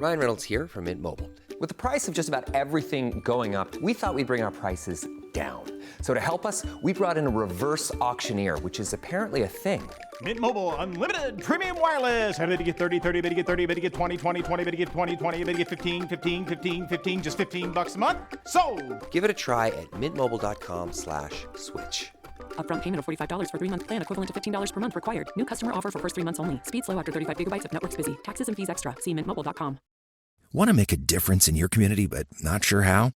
Ryan Reynolds here from Mint Mobile. With the price of just about everything going up, we thought we'd bring our prices down. So to help us, we brought in a reverse auctioneer, which is apparently a thing. Mint Mobile Unlimited Premium Wireless. How to get 30, 30, bit to get 30, bit to get 20, 20, 20, bit to get 20, 20, bit to get 15, 15, 15, 15, just $15 a month? Sold! Give it a try at mintmobile.com/switch. Upfront payment of $45 for 3-month plan, equivalent to $15 per month required. New customer offer for first 3 months only. Speed slow after 35 gigabytes if network's busy. Taxes and fees extra. See mintmobile.com. Want to make a difference in your community but not sure how?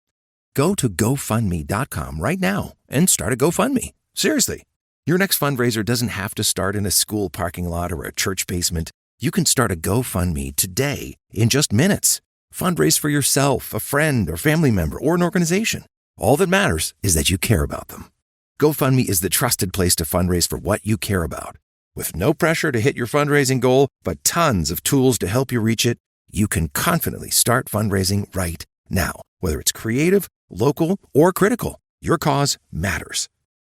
Go to GoFundMe.com right now and start a GoFundMe. Seriously. Your next fundraiser doesn't have to start in a school parking lot or a church basement. You can start a GoFundMe today in just minutes. Fundraise for yourself, a friend, or family member, or an organization. All that matters is that you care about them. GoFundMe is the trusted place to fundraise for what you care about. With no pressure to hit your fundraising goal, but tons of tools to help you reach it, you can confidently start fundraising right now. Whether it's creative, local, or critical, your cause matters.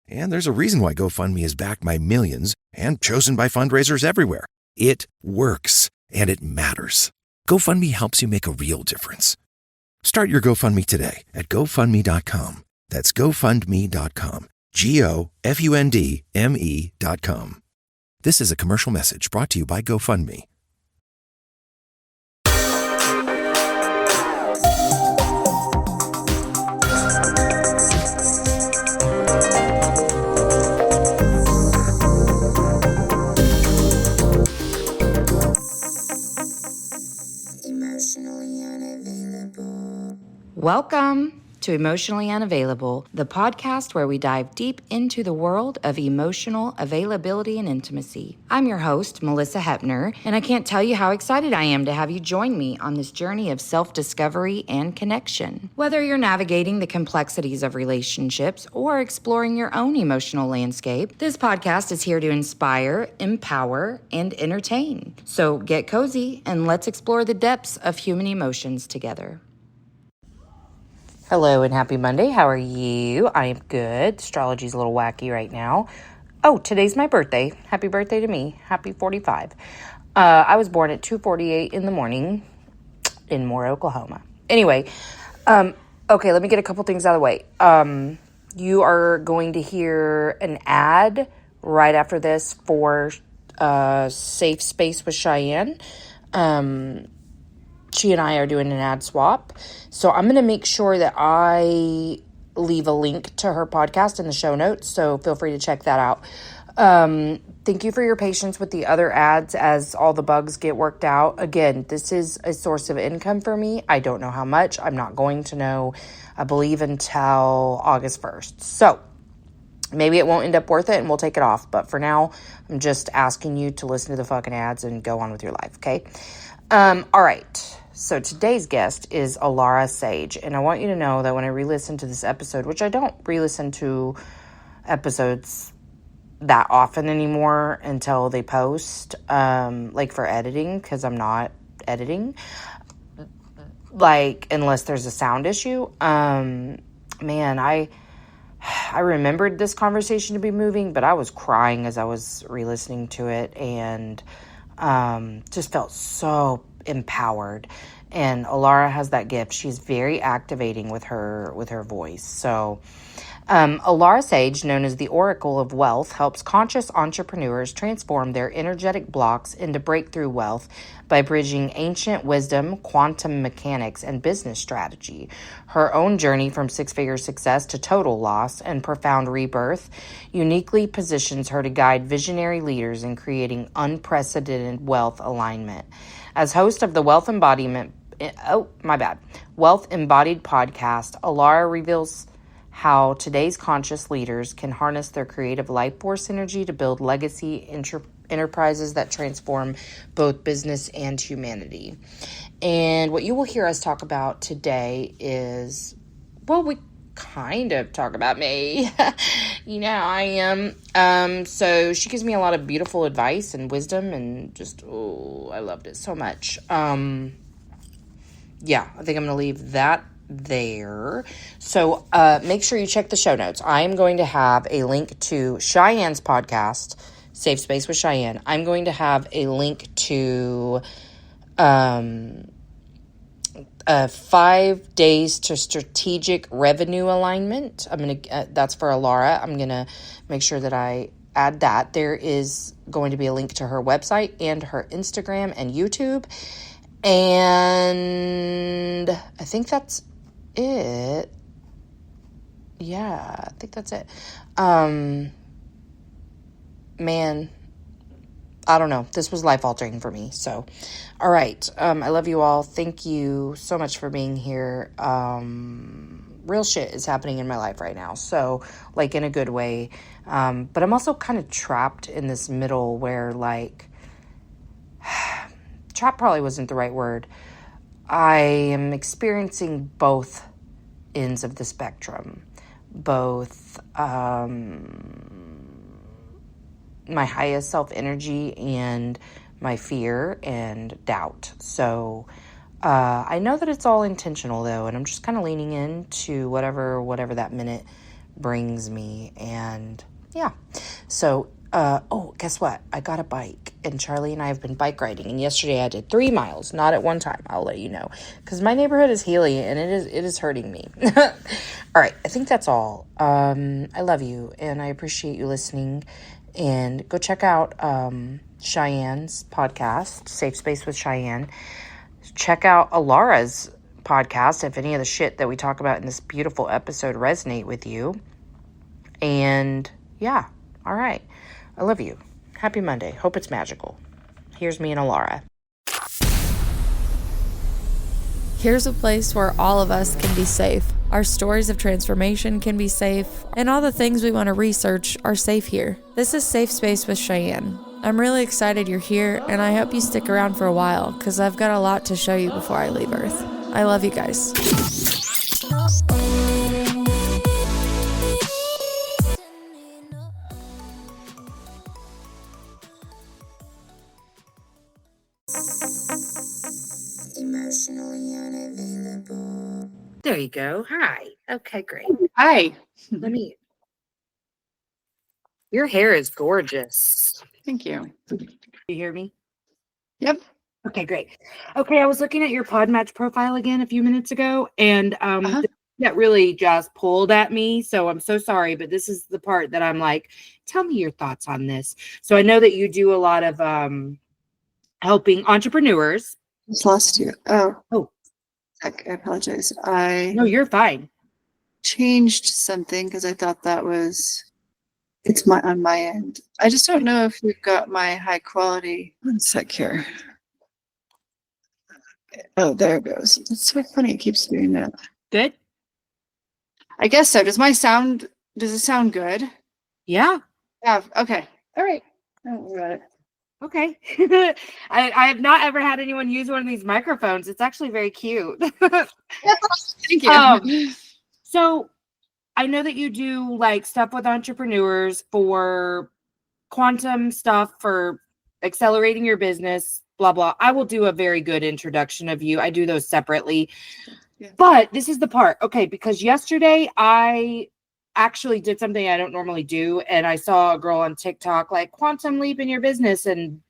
And there's a reason why GoFundMe is backed by millions and chosen by fundraisers everywhere. It works, and it matters. GoFundMe helps you make a real difference. Start your GoFundMe today at GoFundMe.com. That's GoFundMe.com. GoFundMe.com. This is a commercial message brought to you by GoFundMe. Emotionally unavailable. Welcome to Emotionally Unavailable, the podcast where we dive deep into the world of emotional availability and intimacy. I'm your host, Melissa Hepner, and I can't tell you how excited I am to have you join me on this journey of self-discovery and connection. Whether you're navigating the complexities of relationships or exploring your own emotional landscape, this podcast is here to inspire, empower, and entertain. So get cozy and let's explore the depths of human emotions together. Hello and happy Monday. How are you? I am good. Astrology's a little wacky right now. Oh, today's my birthday. Happy birthday to me. Happy 45. I was born at 2:48 in the morning in Moore, Oklahoma. Anyway, okay, let me get a couple things out of the way. You are going to hear an ad right after this for Safe Space with Cheyenne. She and I are doing an ad swap. So I'm going to make sure that I leave a link to her podcast in the show notes. So feel free to check that out. Thank you for your patience with the other ads as all the bugs get worked out. Again, this is a source of income for me. I don't know how much. I'm not going to know, I believe, until August 1st. So maybe it won't end up worth it and we'll take it off. But for now, I'm just asking you to listen to the fucking ads and go on with your life, okay? All right. So today's guest is Alara Sage, and I want you to know that when I re-listen to this episode, which I don't re-listen to episodes that often anymore until they post, like for editing, because I'm not editing, like unless there's a sound issue. Man, I remembered this conversation to be moving, but I was crying as I was re-listening to it, and just felt so empowered. And Alara has that gift. She's very activating with her voice. So Alara Sage, known as the Oracle of Wealth, helps conscious entrepreneurs transform their energetic blocks into breakthrough wealth by bridging ancient wisdom, quantum mechanics, and business strategy. Her own journey from six-figure success to total loss and profound rebirth uniquely positions her to guide visionary leaders in creating unprecedented wealth alignment. As host of the Wealth Embodied podcast, Alara reveals how today's conscious leaders can harness their creative life force energy to build legacy enterprises that transform both business and humanity. And what you will hear us talk about today is, well, we kind of talk about me. You know, I am. So she gives me a lot of beautiful advice and wisdom, and just, I loved it so much. Yeah, I think I'm going to leave that there. So make sure you check the show notes. I am going to have a link to Cheyenne's podcast, Safe Space with Cheyenne. I'm going to have a link to 5 days to strategic revenue alignment. That's for Alara. I'm going to make sure that I add that. There is going to be a link to her website and her Instagram and YouTube. And I think that's it. Yeah, I think that's it. Man, I don't know. This was life-altering for me. So, all right. I love you all. Thank you so much for being here. Real shit is happening in my life right now. So, like, in a good way. But I'm also kind of trapped in this middle where, like, trap probably wasn't the right word. I am experiencing both ends of the spectrum. Both my highest self energy and my fear and doubt. So I know that it's all intentional though, and I'm just kind of leaning into whatever that minute brings me. And yeah, so guess what? I got a bike, and Charlie and I have been bike riding, and yesterday I did 3 miles, not at one time, I'll let you know, because my neighborhood is hilly and it is hurting me. All right, I think that's all. I love you, and I appreciate you listening. And go check out Cheyenne's podcast, Safe Space with Cheyenne. Check out Alara's podcast if any of the shit that we talk about in this beautiful episode resonate with you. And yeah, all right. I love you. Happy Monday. Hope it's magical. Here's me and Alara. Here's a place where all of us can be safe. Our stories of transformation can be safe, and all the things we want to research are safe here. This is Safe Space with Cheyenne. I'm really excited you're here, and I hope you stick around for a while, because I've got a lot to show you before I leave Earth. I love you guys. Emotionally unavailable. There you go. Hi. Okay, great. Hi. Your hair is gorgeous. Thank you. You hear me? Yep. Okay, great. Okay, I was looking at your Podmatch profile again a few minutes ago, and that really just pulled at me. So I'm so sorry, but this is the part that I'm like, tell me your thoughts on this. So I know that you do a lot of helping entrepreneurs. Just lost you. Oh. I apologize. I No, you're fine. changed something because I thought that was on my end. I just don't know if you've got my high quality. One sec here. Oh, there it goes. It's so funny. It keeps doing that. Good? I guess so. Does it sound good? Yeah. Yeah. Okay. All right. Don't worry about it. Okay. I have not ever had anyone use one of these microphones. It's actually very cute. Thank you. So I know that you do like stuff with entrepreneurs for quantum stuff, for accelerating your business, blah, blah. I will do a very good introduction of you. I do those separately. Yeah. But this is the part. Okay. Because yesterday I actually did something I don't normally do. And I saw a girl on TikTok, like quantum leap in your business and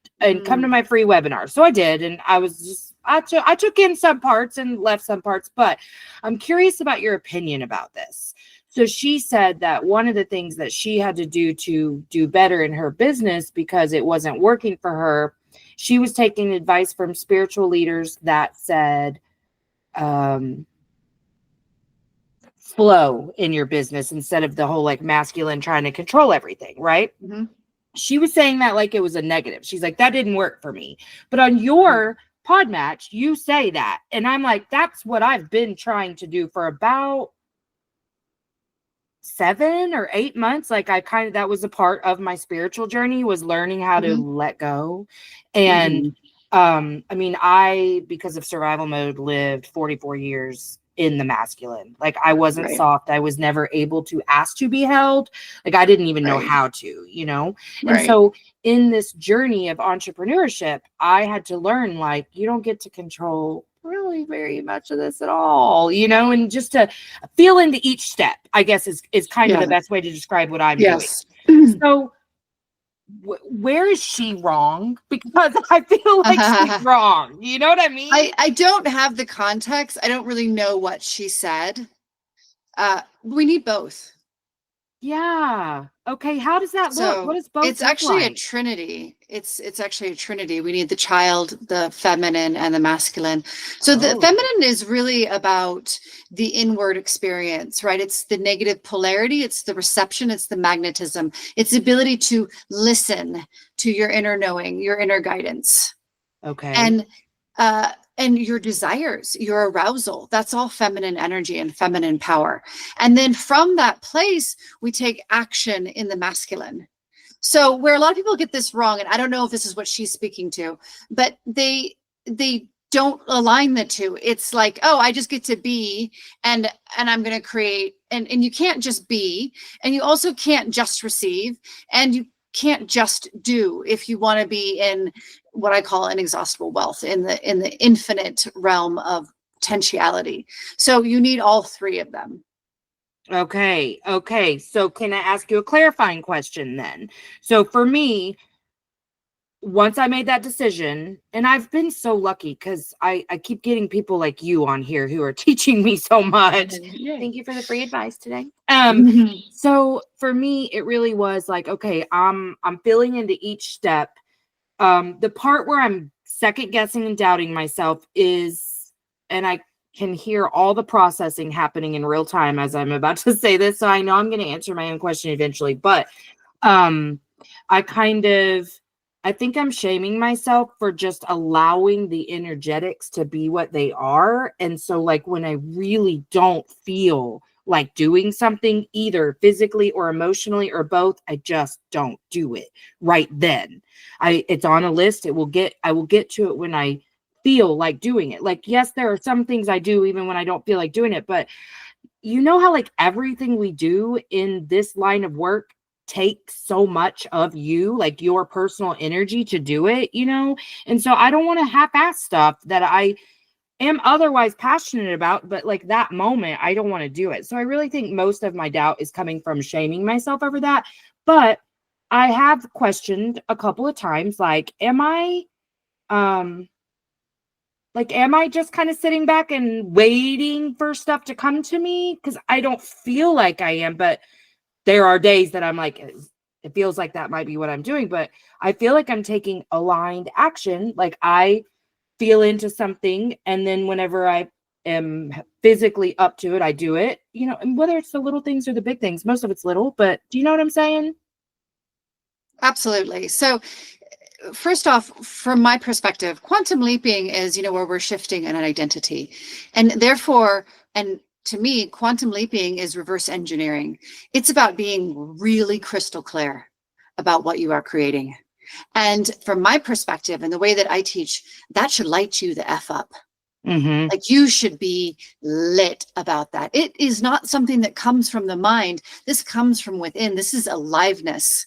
come to my free webinar. So I did. And I was just, I took in some parts and left some parts, but I'm curious about your opinion about this. So she said that one of the things that she had to do better in her business because it wasn't working for her, she was taking advice from spiritual leaders that said, flow in your business instead of the whole like masculine trying to control everything, right? Mm-hmm. She was saying that like it was a negative. She's like, that didn't work for me. But on your Podmatch, you say that. And I'm like, that's what I've been trying to do for about 7 or 8 months. Like that was a part of my spiritual journey, was learning how to let go. And I mean, because of survival mode, lived 44 years in the masculine. Like I wasn't soft. I was never able to ask to be held. Like I didn't even know how to, you know? And so in this journey of entrepreneurship, I had to learn, like, you don't get to control really very much of this at all, you know, and just to feel into each step, I guess is kind of the best way to describe what I'm doing. So where is she wrong? Because I feel like she's wrong. You know what I mean? I don't have the context. I don't really know what she said. We need both. Yeah. Okay. How does that look? What So does both it's look actually a like? trinity. It's actually a trinity. We need the child, the feminine, and the masculine. So the feminine is really about the inward experience, right? It's the negative polarity, it's the reception, it's the magnetism, it's the ability to listen to your inner knowing, your inner guidance. Okay. And your desires, your arousal, that's all feminine energy and feminine power. And then from that place, we take action in the masculine. So where a lot of people get this wrong, and I don't know if this is what she's speaking to, but they don't align the two. It's like, oh, I just get to be, and I'm going to create, and you can't just be, and you also can't just receive, and you can't just do if you want to be in what I call inexhaustible wealth, in the infinite realm of potentiality. So you need all three of them. Okay. So can I ask you a clarifying question then? So for me, once I made that decision, and I've been so lucky because I keep getting people like you on here who are teaching me so much. Thank you for the free advice today. So for me, it really was like, okay, I'm feeling into each step. The part where I'm second guessing and doubting myself is, and I can hear all the processing happening in real time as I'm about to say this. So I know I'm going to answer my own question eventually, but I think I'm shaming myself for just allowing the energetics to be what they are. And so like when I really don't feel like doing something, either physically or emotionally or both, I just don't do it right then. It's on a list. I will get to it when I feel like doing it. Like, yes, there are some things I do even when I don't feel like doing it, but you know how like everything we do in this line of work takes so much of you, like your personal energy to do it, you know? And so I don't want to half-ass stuff that I am otherwise passionate about, but like that moment, I don't want to do it. So I really think most of my doubt is coming from shaming myself over that. But I have questioned a couple of times, like, am I just kind of sitting back and waiting for stuff to come to me? Because I don't feel like I am, but there are days that I'm like, it feels like that might be what I'm doing, but I feel like I'm taking aligned action. Like I feel into something, and then whenever I am physically up to it, I do it, you know, and whether it's the little things or the big things, most of it's little, but do you know what I'm saying? Absolutely. So first off, from my perspective, quantum leaping is, where we're shifting an identity. And therefore, and to me, quantum leaping is reverse engineering. It's about being really crystal clear about what you are creating. And from my perspective and the way that I teach, that should light you the F up. Mm-hmm. Like you should be lit about that. It is not something that comes from the mind. This comes from within. This is aliveness.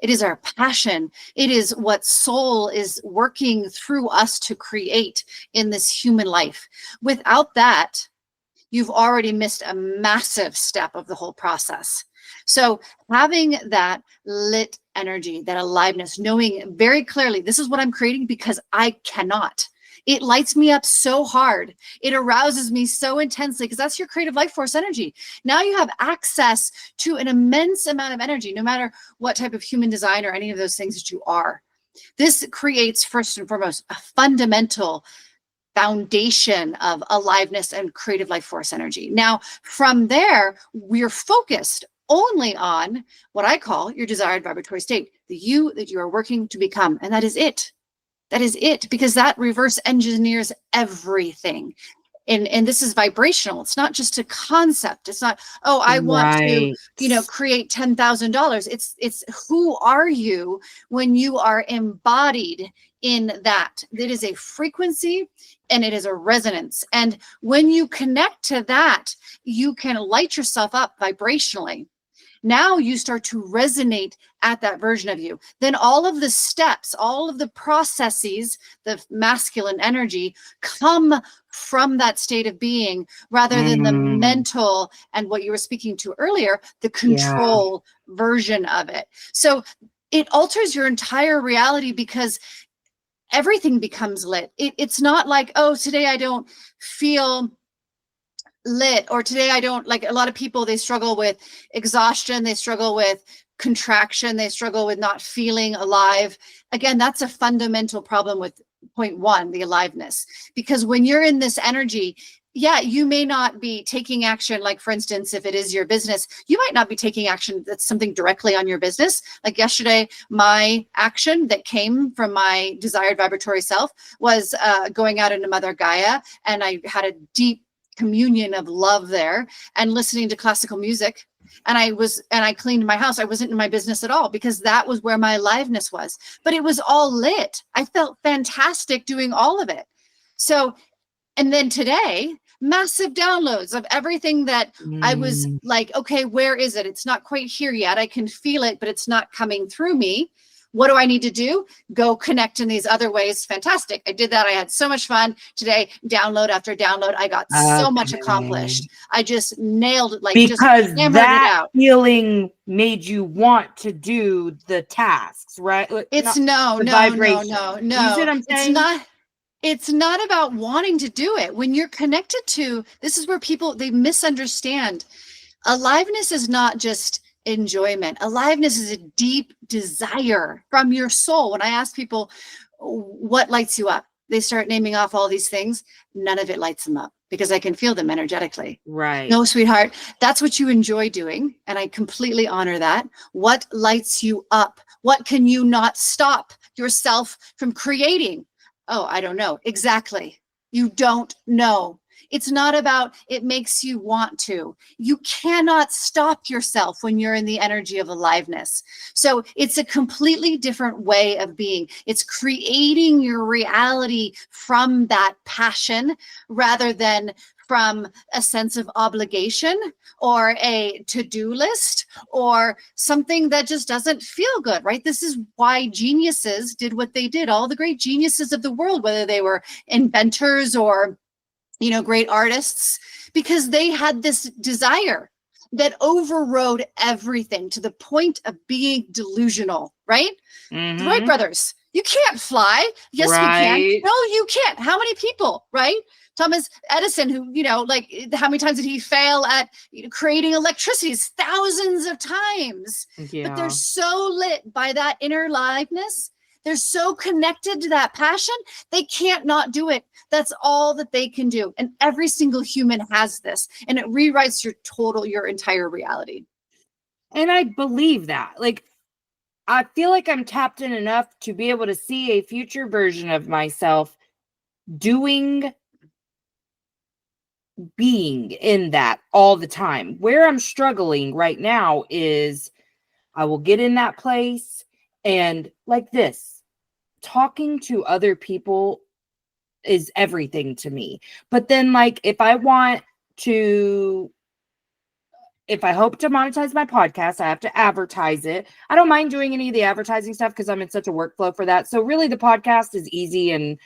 It is our passion. It is what soul is working through us to create in this human life. Without that, you've already missed a massive step of the whole process. So having that lit energy, that aliveness, knowing very clearly, this is what I'm creating because I cannot. It lights me up so hard. It arouses me so intensely because that's your creative life force energy. Now you have access to an immense amount of energy, no matter what type of human design or any of those things that you are. This creates, first and foremost, a fundamental foundation of aliveness and creative life force energy. Now, from there, we're focused only on what I call your desired vibratory state, the you that you are working to become. And that is it. That is it, because that reverse engineers everything. And this is vibrational. It's not just a concept. It's not, oh, I want to, create $10,000. It's who are you when you are embodied in that? It is a frequency and it is a resonance. And when you connect to that, you can light yourself up vibrationally. Now you start to resonate at that version of you. Then all of the steps, all of the processes, the masculine energy come from that state of being rather than the mental and what you were speaking to earlier, the control version of it. So it alters your entire reality because everything becomes lit. It's not like, oh, today I don't feel lit, or today I don't, like a lot of people, they struggle with exhaustion, they struggle with contraction, they struggle with not feeling alive. Again, that's a fundamental problem with point one, the aliveness, because when you're in this energy, yeah, you may not be taking action. Like, for instance, if it is your business, you might not be taking action that's something directly on your business. Like yesterday, my action that came from my desired vibratory self was going out into Mother Gaia. And I had a deep communion of love there and listening to classical music. And I cleaned my house. I wasn't in my business at all because that was where my aliveness was. But it was all lit. I felt fantastic doing all of it. So, and then today, massive downloads of everything that I was like, okay, where is it? It's not quite here yet. I can feel it, but it's not coming through me. What do I need to do? Go connect in these other ways. Fantastic. I did that. I had so much fun today. Download after download. I got so much accomplished. I just nailed it. Like, because just hammered that it out. feeling made you want to do the tasks, right? It's no. You see what I'm saying? It's not about wanting to do it. When you're connected to, this is where people, they misunderstand. Aliveness is not just enjoyment. Aliveness is a deep desire from your soul. When I ask people what lights you up, they start naming off all these things. None of it lights them up because I can feel them energetically. Right. No, sweetheart, that's what you enjoy doing. And I completely honor that. What lights you up? What can you not stop yourself from creating? Oh, I don't know. Exactly. You don't know. It's not about it makes you want to. You cannot stop yourself when you're in the energy of aliveness. So it's a completely different way of being. It's creating your reality from that passion rather than from a sense of obligation or a to-do list or something that just doesn't feel good, right? This is why geniuses did what they did. All the great geniuses of the world, whether they were inventors or, you know, great artists, because they had this desire that overrode everything to the point of being delusional, right? The Wright brothers, you can't fly. Yes, we can. No, you can't. How many people, right? Thomas Edison, who, you know, like how many times did he fail at creating electricity? Thousands of times. Yeah. But they're so lit by that inner aliveness. They're so connected to that passion. They can't not do it. That's all that they can do. And every single human has this, and it rewrites your entire reality. And I believe that. Like, I feel like I'm tapped in enough to be able to see a future version of myself being in that all the time. Where I'm struggling right now is I will get in that place and like this, talking to other people is everything to me. But then like if I hope to monetize my podcast, I have to advertise it. I don't mind doing any of the advertising stuff because I'm in such a workflow for that. So really the podcast is easy and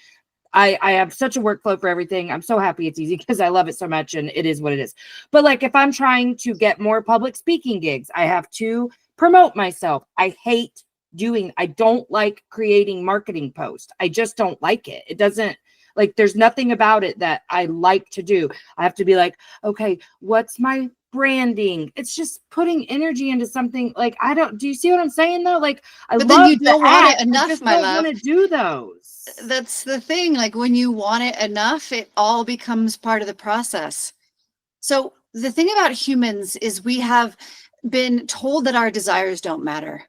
I have such a workflow for everything. I'm so happy it's easy because I love it so much and it is what it is. But like if I'm trying to get more public speaking gigs, I have to promote myself. I don't like creating marketing posts. I just don't like it. It doesn't like, there's nothing about it that I like to do. I have to be like, okay, what's my branding? It's just putting energy into something. Like, do you see what I'm saying though? Like but then you don't want it enough, my love. I want to do those. That's the thing. Like when you want it enough, it all becomes part of the process. So the thing about humans is we have been told that our desires don't matter.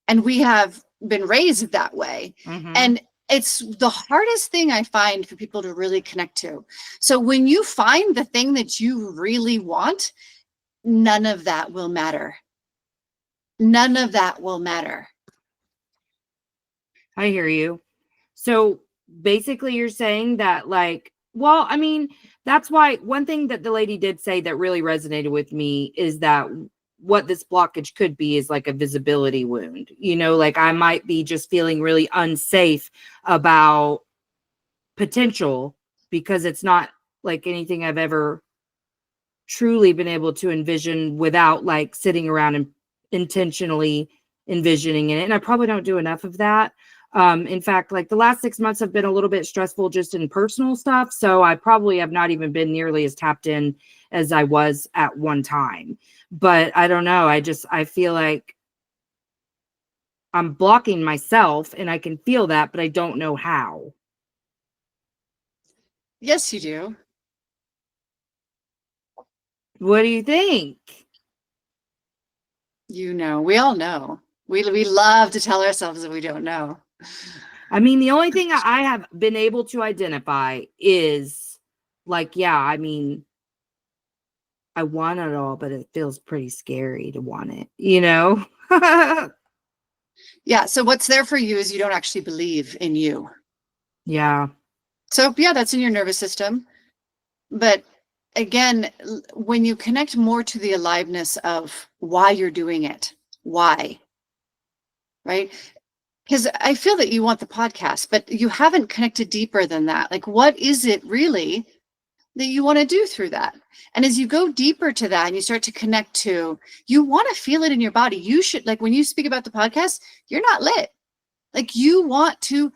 And we have been raised that way. Mm-hmm. And it's the hardest thing I find for people to really connect to. So when you find the thing that you really want, none of that will matter. None of that will matter. I hear you. So basically you're saying that like, well, I mean, that's why one thing that the lady did say that really resonated with me is that what this blockage could be is like a visibility wound. You know, like I might be just feeling really unsafe about potential because it's not like anything I've ever truly been able to envision without like sitting around and intentionally envisioning in it. And I probably don't do enough of that. In fact, like the last 6 months have been a little bit stressful just in personal stuff. So I probably have not even been nearly as tapped in as I was at one time. But I don't know. I feel like I'm blocking myself and I can feel that, but I don't know how. Yes, you do. What do you think? You know, we all know. We love to tell ourselves that we don't know. I mean, the only thing I have been able to identify is like, yeah, I mean, I want it all, but it feels pretty scary to want it, you know? Yeah. So what's there for you is you don't actually believe in you. Yeah. So yeah, that's in your nervous system. But again, when you connect more to the aliveness of why you're doing it, why, right? Because I feel that you want the podcast, but you haven't connected deeper than that. Like, what is it really that you want to do through that? And as you go deeper to that and you start to connect to, you want to feel it in your body. You should, like, when you speak about the podcast, you're not lit. Like, you want to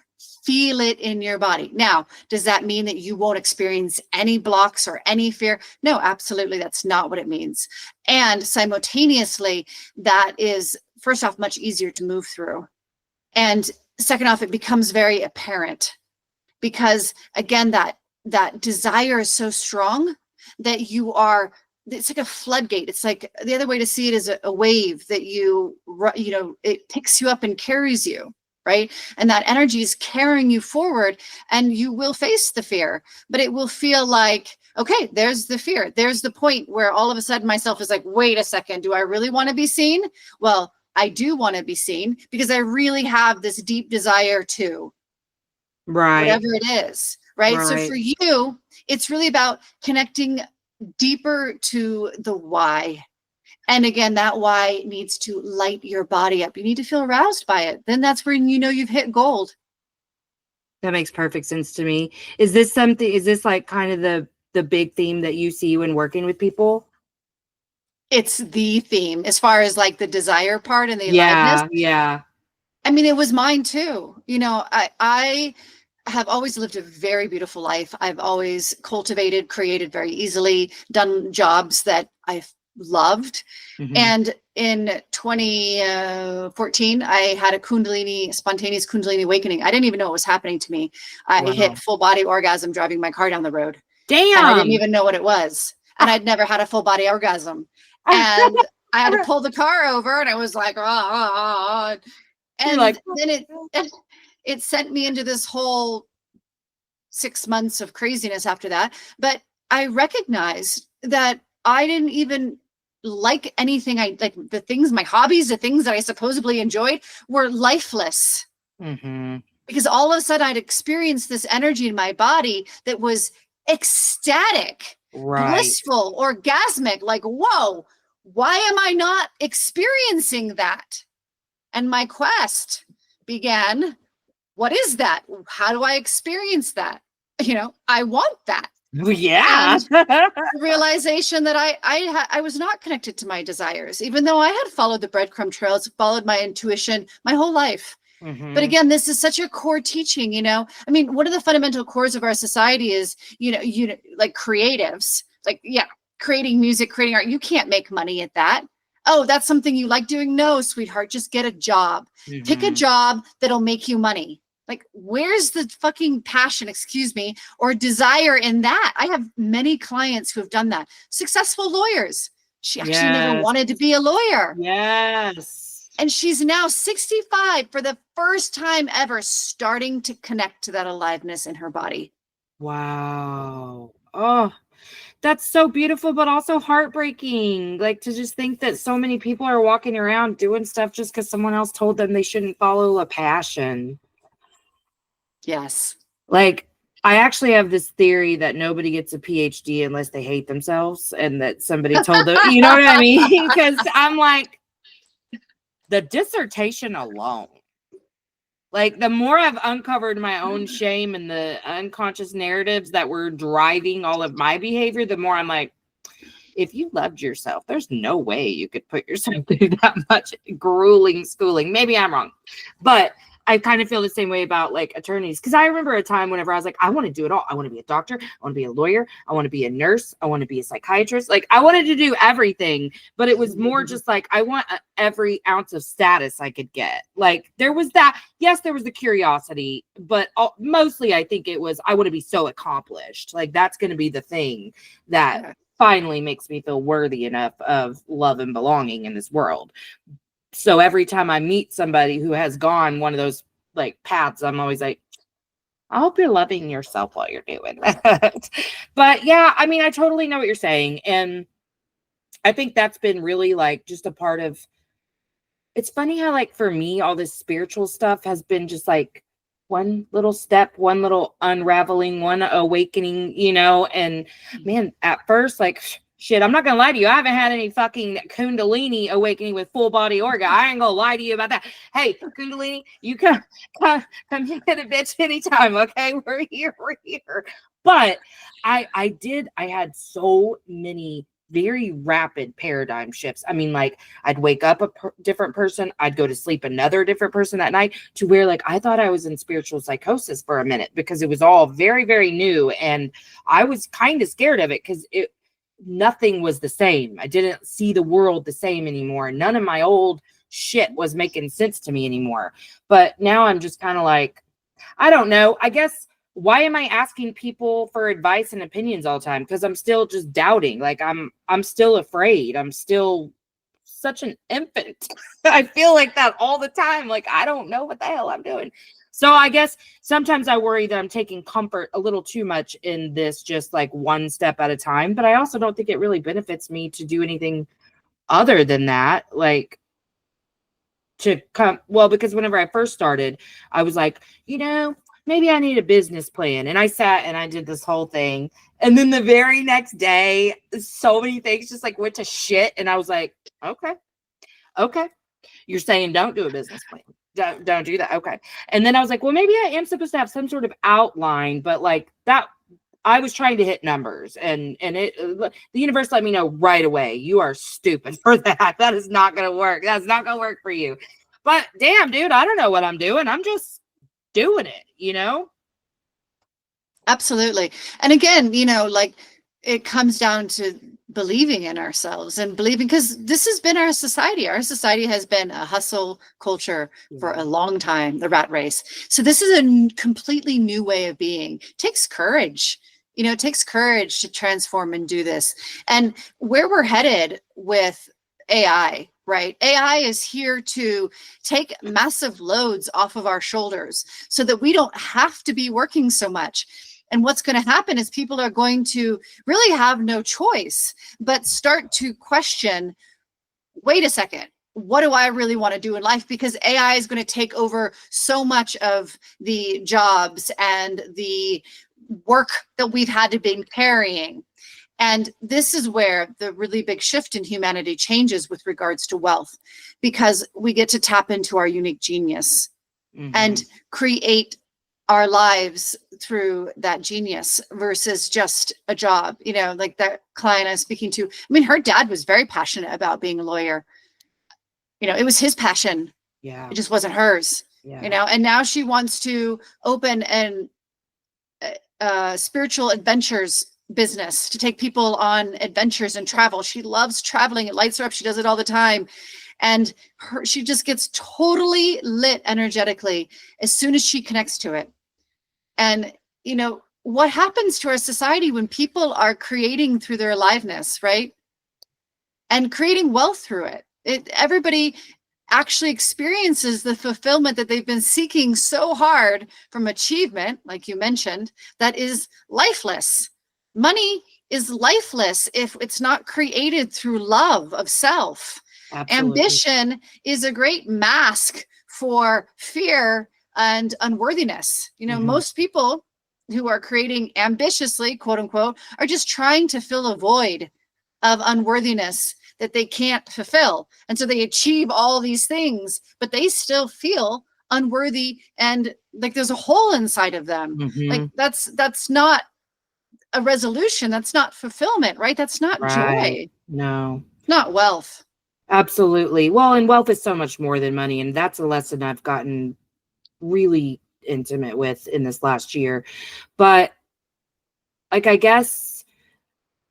feel it in your body. Now, does that mean that you won't experience any blocks or any fear? No, absolutely. That's not what it means. And simultaneously, that is, first off, much easier to move through. And second off, it becomes very apparent because, again, that desire is so strong that it's like a floodgate. It's like, the other way to see it is a wave that it picks you up and carries you, right? And that energy is carrying you forward, and you will face the fear, but it will feel like, okay, there's the fear. There's the point where all of a sudden myself is like, wait a second, do I really want to be seen? Well, I do want to be seen because I really have this deep desire to, whatever it is, right? So for you, it's really about connecting deeper to the why. And again, that why needs to light your body up. You need to feel aroused by it. Then that's when you know you've hit gold. That makes perfect sense to me. Is this like kind of the big theme that you see when working with people? It's the theme as far as like the desire part and the aliveness. Yeah. I mean, it was mine too. You know, I have always lived a very beautiful life. I've always cultivated, created very easily, done jobs that I've loved. Mm-hmm. And in 2014, I had a spontaneous Kundalini awakening. I didn't even know what was happening to me. I hit full body orgasm driving my car down the road. Damn. And I didn't even know what it was. And I'd never had a full body orgasm. And I had to pull the car over, and I was like, oh. And then it sent me into this whole 6 months of craziness after that. But I recognized that I didn't even like anything. The things, my hobbies, the things that I supposedly enjoyed were lifeless. Mm-hmm. Because all of a sudden I'd experienced this energy in my body that was ecstatic, blissful, orgasmic, like, whoa, why am I not experiencing that? And my quest began. What is that? How do I experience that? You know, I want that. Yeah. The realization that I was not connected to my desires, even though I had followed the breadcrumb trails, followed my intuition my whole life. Mm-hmm. But again, this is such a core teaching, you know. I mean, one of the fundamental cores of our society is, you know, like creatives, like, yeah, creating music, creating art. You can't make money at that. Oh, that's something you like doing? No, sweetheart, just get a job. Mm-hmm. Pick a job that'll make you money. Like, where's the fucking passion, or desire in that? I have many clients who have done that. Successful lawyers. She actually never wanted to be a lawyer. Yes. And she's now 65 for the first time ever, starting to connect to that aliveness in her body. Wow. Oh, that's so beautiful, but also heartbreaking. Like, to just think that so many people are walking around doing stuff just because someone else told them they shouldn't follow a passion. Yes. Like, I actually have this theory that nobody gets a PhD unless they hate themselves, and that somebody told them, you know what I mean? Because I'm like, the dissertation alone, like, the more I've uncovered my own shame and the unconscious narratives that were driving all of my behavior, the more I'm like, if you loved yourself, there's no way you could put yourself through that much grueling schooling. Maybe I'm wrong, but I kind of feel the same way about like attorneys. Cause I remember a time whenever I was like, I want to do it all. I want to be a doctor. I want to be a lawyer. I want to be a nurse. I want to be a psychiatrist. Like I wanted to do everything, but it was more just like, I want every ounce of status I could get. Like there was that, yes, there was the curiosity, but mostly I think it was, I want to be so accomplished. Like that's going to be the thing that finally makes me feel worthy enough of love and belonging in this world. So every time I meet somebody who has gone one of those like paths, I'm always like, I hope you're loving yourself while you're doing that. But yeah, I mean, I totally know what you're saying. And I think that's been really like just a part of, it's funny how like for me, all this spiritual stuff has been just like one little step, one little unraveling, one awakening, you know, and man, at first, like, shit, I'm not gonna lie to you. I haven't had any fucking Kundalini awakening with full body orga. I ain't gonna lie to you about that. Hey, Kundalini, you come hit a bitch anytime, okay? We're here. But I had so many very rapid paradigm shifts. I mean, like I'd wake up a different person, I'd go to sleep another different person that night, to where like I thought I was in spiritual psychosis for a minute because it was all very, very new, and I was kind of scared of it because nothing was the same. I didn't see the world the same anymore. None of my old shit was making sense to me anymore. But now I'm just kind of like, I don't know. I guess, why am I asking people for advice and opinions all the time? Because I'm still just doubting. Like I'm still afraid. I'm still such an infant. I feel like that all the time. Like I don't know what the hell I'm doing. So I guess sometimes I worry that I'm taking comfort a little too much in this, just like one step at a time. But I also don't think it really benefits me to do anything other than that. Like to come, well, because whenever I first started, I was like, you know, maybe I need a business plan. And I sat and I did this whole thing. And then the very next day, so many things just like went to shit. And I was like, okay. You're saying don't do a business plan. Don't do that. Okay. And then I was like, well, maybe I am supposed to have some sort of outline, but like that, I was trying to hit numbers, and the universe let me know right away, you are stupid for that. That is not going to work. That's not going to work for you. But damn, dude, I don't know what I'm doing. I'm just doing it, you know? Absolutely. And again, you know, like it comes down to believing in ourselves and believing, because this has been our society. Our society has been a hustle culture for a long time, the rat race. So this is a completely new way of being. It takes courage. You know, it takes courage to transform and do this. And where we're headed with AI, right? AI is here to take massive loads off of our shoulders so that we don't have to be working so much. And what's going to happen is people are going to really have no choice but start to question, wait a second, what do I really want to do in life? Because AI is going to take over so much of the jobs and the work that we've had to be carrying. And this is where the really big shift in humanity changes with regards to wealth, because we get to tap into our unique genius and create our lives through that genius versus just a job. You know, like that client I was speaking to, I mean, her dad was very passionate about being a lawyer. You know, it was his passion. Yeah. It just wasn't hers, you know, and now she wants to open an spiritual adventures business to take people on adventures and travel. She loves traveling. It lights her up. She does it all the time. And she just gets totally lit energetically as soon as she connects to it. And, you know, what happens to our society when people are creating through their aliveness, right? And creating wealth through it. Everybody actually experiences the fulfillment that they've been seeking so hard from achievement, like you mentioned, that is lifeless. Money is lifeless if it's not created through love of self. Absolutely. Ambition is a great mask for fear and unworthiness. You know, most people who are creating ambitiously, quote unquote, are just trying to fill a void of unworthiness that they can't fulfill. And so they achieve all these things, but they still feel unworthy and like there's a hole inside of them. Like that's not a resolution. That's not fulfillment, right? That's not Right. joy. No. Not wealth. Absolutely. Well, and wealth is so much more than money. And that's a lesson I've gotten really intimate with in this last year. But like, I guess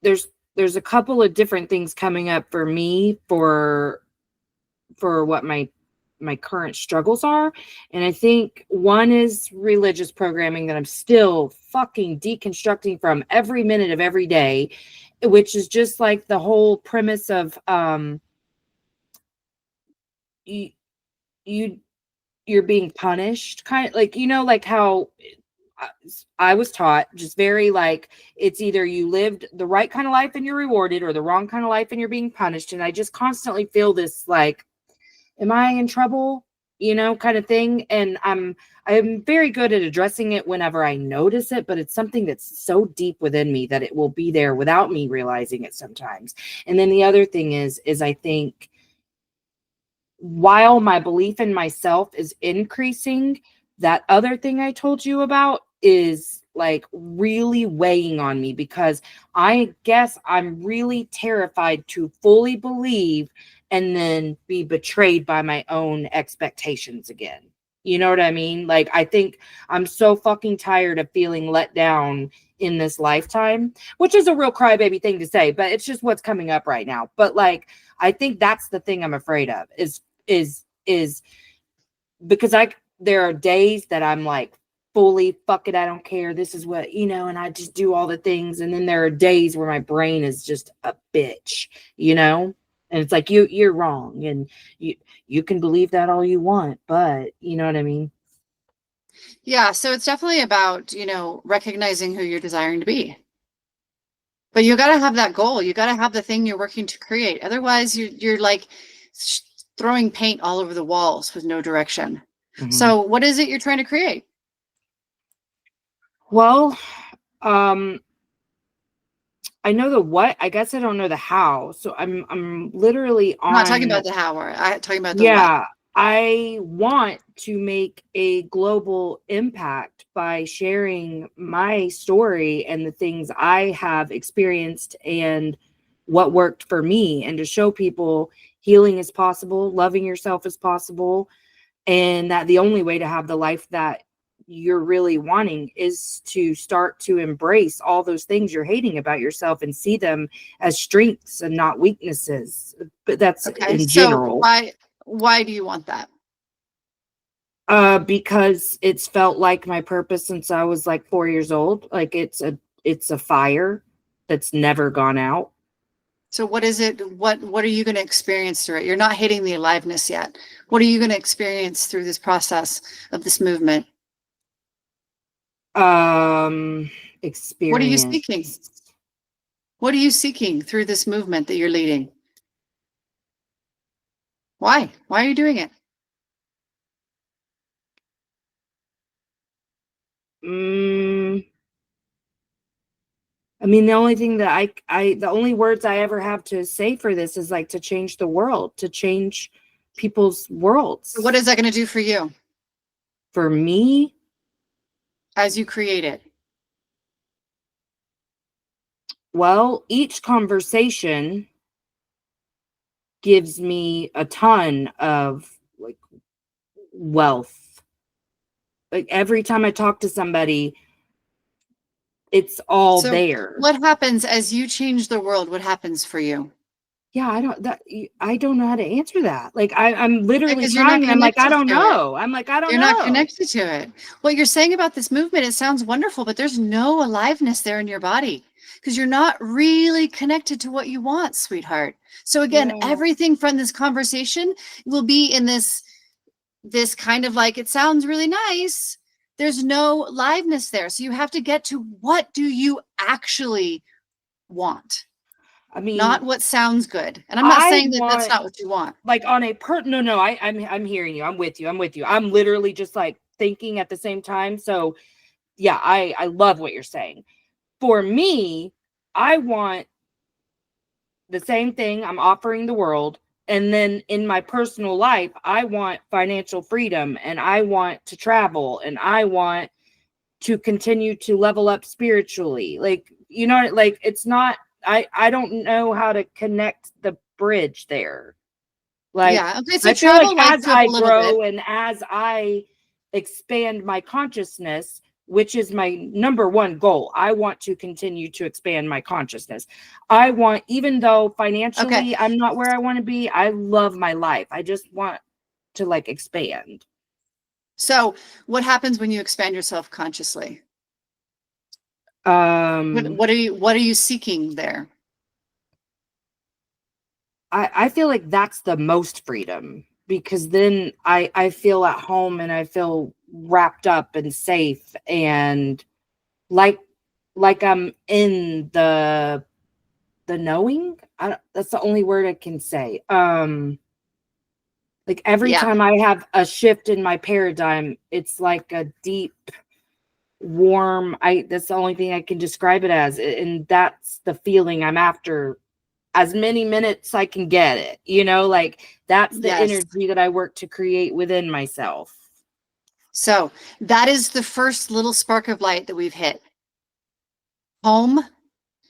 there's a couple of different things coming up for me for what my current struggles are. And I think one is religious programming that I'm still fucking deconstructing from every minute of every day, which is just like the whole premise of you're being punished, kind of like, like how I was taught, just very like, it's either you lived the right kind of life and you're rewarded, or the wrong kind of life and you're being punished. And I just constantly feel this like, am I in trouble, kind of thing. And I'm very good at addressing it whenever I notice it, but it's something that's so deep within me that it will be there without me realizing it sometimes. And then the other thing is I think while my belief in myself is increasing, that other thing I told you about is like really weighing on me, because I guess I'm really terrified to fully believe and then be betrayed by my own expectations again. You know what I mean? Like, I think I'm so fucking tired of feeling let down in this lifetime, which is a real crybaby thing to say, but it's just what's coming up right now. But like, I think that's the thing I'm afraid of is because there are days that I'm like, fully, fuck it, I don't care, this is what, and I just do all the things. And then there are days where my brain is just a bitch, and it's like, you're wrong, and you can believe that all you want, but you know what I mean? Yeah, so it's definitely about, recognizing who you're desiring to be. But you got to have that goal. You got to have the thing you're working to create. Otherwise, you're like throwing paint all over the walls with no direction. Mm-hmm. So what is it you're trying to create? Well, I know the what. I guess I don't know the how. So I'm literally on. I'm not talking about the how. I'm talking about the what. I want to make a global impact by sharing my story and the things I have experienced and what worked for me, and to show people healing is possible, loving yourself is possible, and that the only way to have the life that you're really wanting is to start to embrace all those things you're hating about yourself and see them as strengths and not weaknesses. But that's okay, in general. Why do you want that? Because it's felt like my purpose since I was like 4 years old. Like it's a fire that's never gone out. So what is it? What are you going to experience through it? You're not hitting the aliveness yet. What are you going to experience through this process of this movement? Experience. What are you seeking? What are you seeking through this movement that you're leading? Why are you doing it? I mean, the only thing that the only words I ever have to say for this is like to change the world, to change people's worlds. What is that going to do for you? For me? As you create it? Well, each conversation gives me a ton of like wealth. Like every time I talk to somebody, it's all there. What happens as you change the world? What happens for you? Yeah, I don't know how to answer that. Like I'm literally trying. I'm like, I don't know. I'm like, I don't know. You're not connected to it. What you're saying about this movement, it sounds wonderful, but there's no aliveness there in your body because you're not really connected to what you want, sweetheart. So again, everything from this conversation will be in this kind of like, it sounds really nice. There's no aliveness there. So you have to get to, what do you actually want? I mean, not what sounds good. And I'm not saying that that's not what you want. Like on a I'm hearing you. I'm with you. I'm literally just like thinking at the same time. So yeah, I love what you're saying. For me, I want the same thing I'm offering the world. And then in my personal life, I want financial freedom, and I want to travel, and I want to continue to level up spiritually. Like You know, like it's not, I don't know how to connect the bridge there. Like, Yeah. Okay. So I feel like travel light as up I a little bit. grow and as I expand my consciousness, which is my number one goal, I want to continue to expand my consciousness. I want, even though financially I'm not where I want to be, I love my life. I just want to like expand. So what happens when you expand yourself consciously? What are you seeking there? I feel like that's the most freedom, because then I feel at home and I feel wrapped up and safe and like I'm in the knowing. That's the only word I can say. Like every time I have a shift in my paradigm, it's like a deep, warm, that's the only thing I can describe it as. And that's the feeling I'm after. As many minutes I can get it, you know, like that's the energy that I work to create within myself. So that is the first little spark of light that we've hit. Home,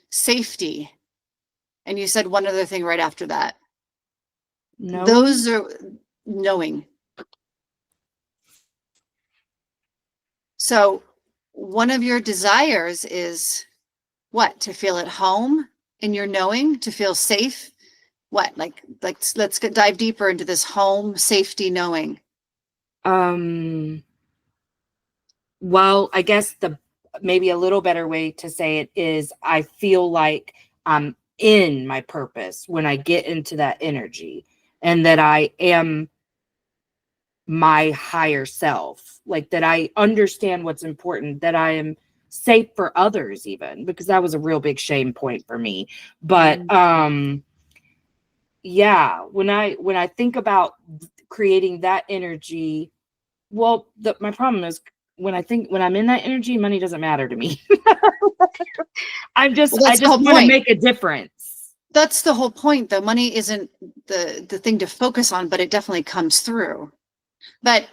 safety. And you said one other thing right after that. No. Those are knowing. So one of your desires is what? To feel at home in your knowing, to feel safe. What? Like let's dive deeper into this home safety knowing. Well, I guess maybe a little better way to say it is I feel like I'm in my purpose when I get into that energy, and that I am my higher self, like that I understand what's important, that I am safe for others, even, because that was a real big shame point for me. But yeah, when I think about creating that energy, well, my problem is when I'm in that energy, money doesn't matter to me. I just want to make a difference. That's the whole point, though. Money isn't the thing to focus on, but it definitely comes through. But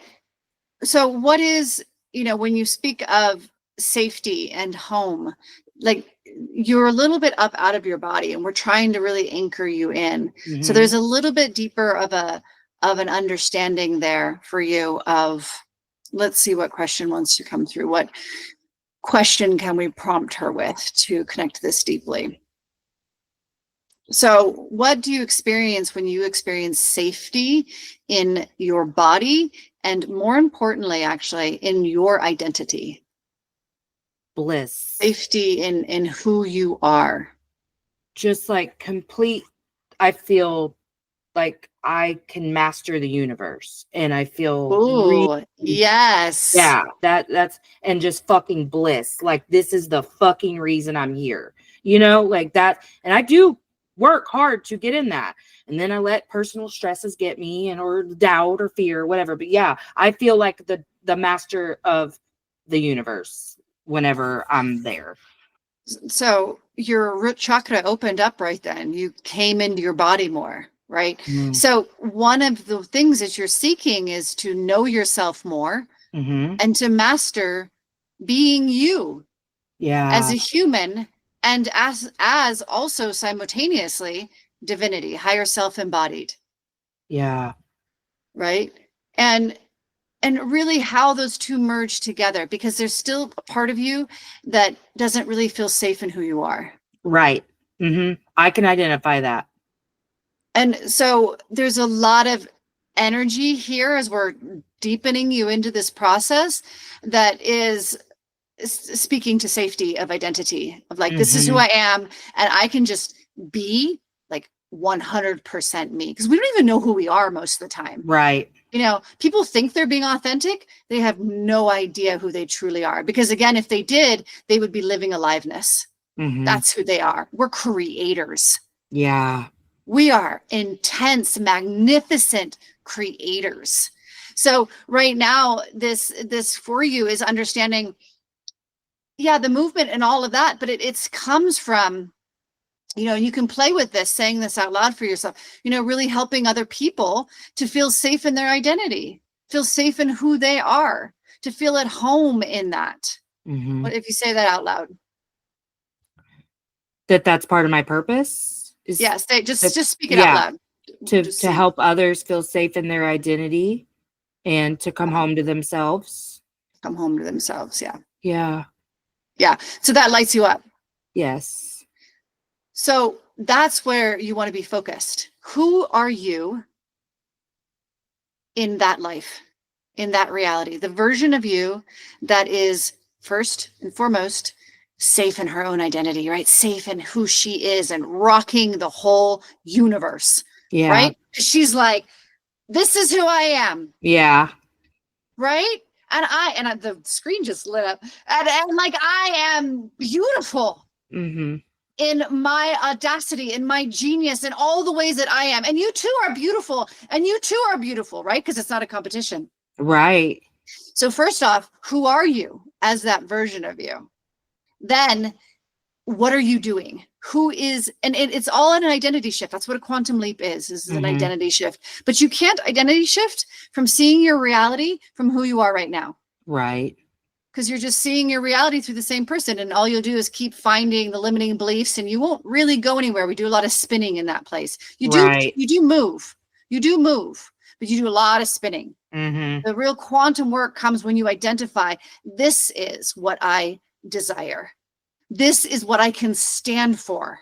so what is, when you speak of safety and home, like you're a little bit up out of your body and we're trying to really anchor you in. Mm-hmm. So there's a little bit deeper of an understanding there for you of, let's see what question wants to come through. What question can we prompt her with to connect this deeply? So what do you experience when you experience safety in your body, and more importantly, actually, in your identity? Bliss. Safety in who you are. Just like complete, I feel like I can master the universe, and I feel yes. Yeah, that's and just fucking bliss. Like this is the fucking reason I'm here. Like that. And I do work hard to get in that. And then I let personal stresses get me, or doubt or fear or whatever. But yeah, I feel like the master of the universe whenever I'm there. So your root chakra opened up right then. You came into your body more, right? Mm. So one of the things that you're seeking is to know yourself more, mm-hmm. and to master being you, as a human, and as also simultaneously divinity, higher self embodied. Yeah. Right. And really how those two merge together, because there's still a part of you that doesn't really feel safe in who you are. Right. Mm-hmm. I can identify that. And so there's a lot of energy here as we're deepening you into this process that is speaking to safety of identity, of like, mm-hmm. This is who I am, and I can just be like 100% me, because we don't even know who we are most of the time. Right. People think they're being authentic. They have no idea who they truly are, because again, if they did, they would be living aliveness. Mm-hmm. That's who they are. We're creators. Yeah. We are intense, magnificent creators. So right now, this for you is understanding, the movement and all of that, but it comes from, you can play with this, saying this out loud for yourself, really helping other people to feel safe in their identity, feel safe in who they are, to feel at home in that. Mm-hmm. What if you say that out loud? That's part of my purpose. Yes, just speak it out loud. To help others feel safe in their identity and to come home to themselves. Come home to themselves. Yeah. Yeah. Yeah. So that lights you up. Yes. So that's where you want to be focused. Who are you in that life, in that reality? The version of you that is first and foremost safe in her own identity, right? Safe in who she is and rocking the whole universe. Yeah. Right? She's like, this is who I am. Yeah. Right? And the screen just lit up. And like, I am beautiful. Mm-hmm. In my audacity, in my genius, in all the ways that I am. And you too are beautiful. And you too are beautiful, right? Because it's not a competition. Right. So first off, who are you as that version of you? Then what are you doing? Who is, and it's all an identity shift. That's what a quantum leap is. This is an identity shift. But you can't identity shift from seeing your reality from who you are right now. Right. Because you're just seeing your reality through the same person, and all you'll do is keep finding the limiting beliefs, and you won't really go anywhere. We do a lot of spinning in that place. You do move, but you do a lot of spinning. The real quantum work comes when you identify, this is what I desire. This is what I can stand for.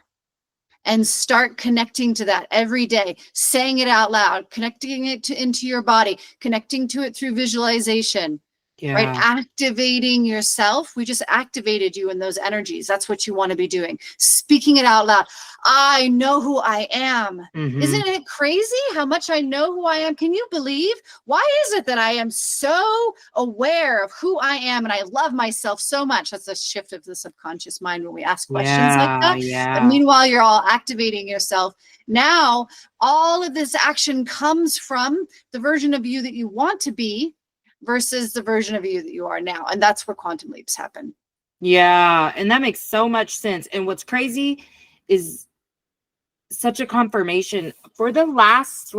And start connecting to that every day, saying it out loud, connecting it into your body, connecting to it through visualization. Yeah. Right? Activating yourself. We just activated you in those energies. That's what you want to be doing. Speaking it out loud. I know who I am. Isn't it crazy how much I know who I am? Can you believe? Why is it that I am so aware of who I am and I love myself so much? That's a shift of the subconscious mind when we ask questions like that. Yeah. But meanwhile, you're all activating yourself. Now, all of this action comes from the version of you that you want to be versus the version of you that you are now. And that's where quantum leaps happen. Yeah. And that makes so much sense. And what's crazy is such a confirmation for the last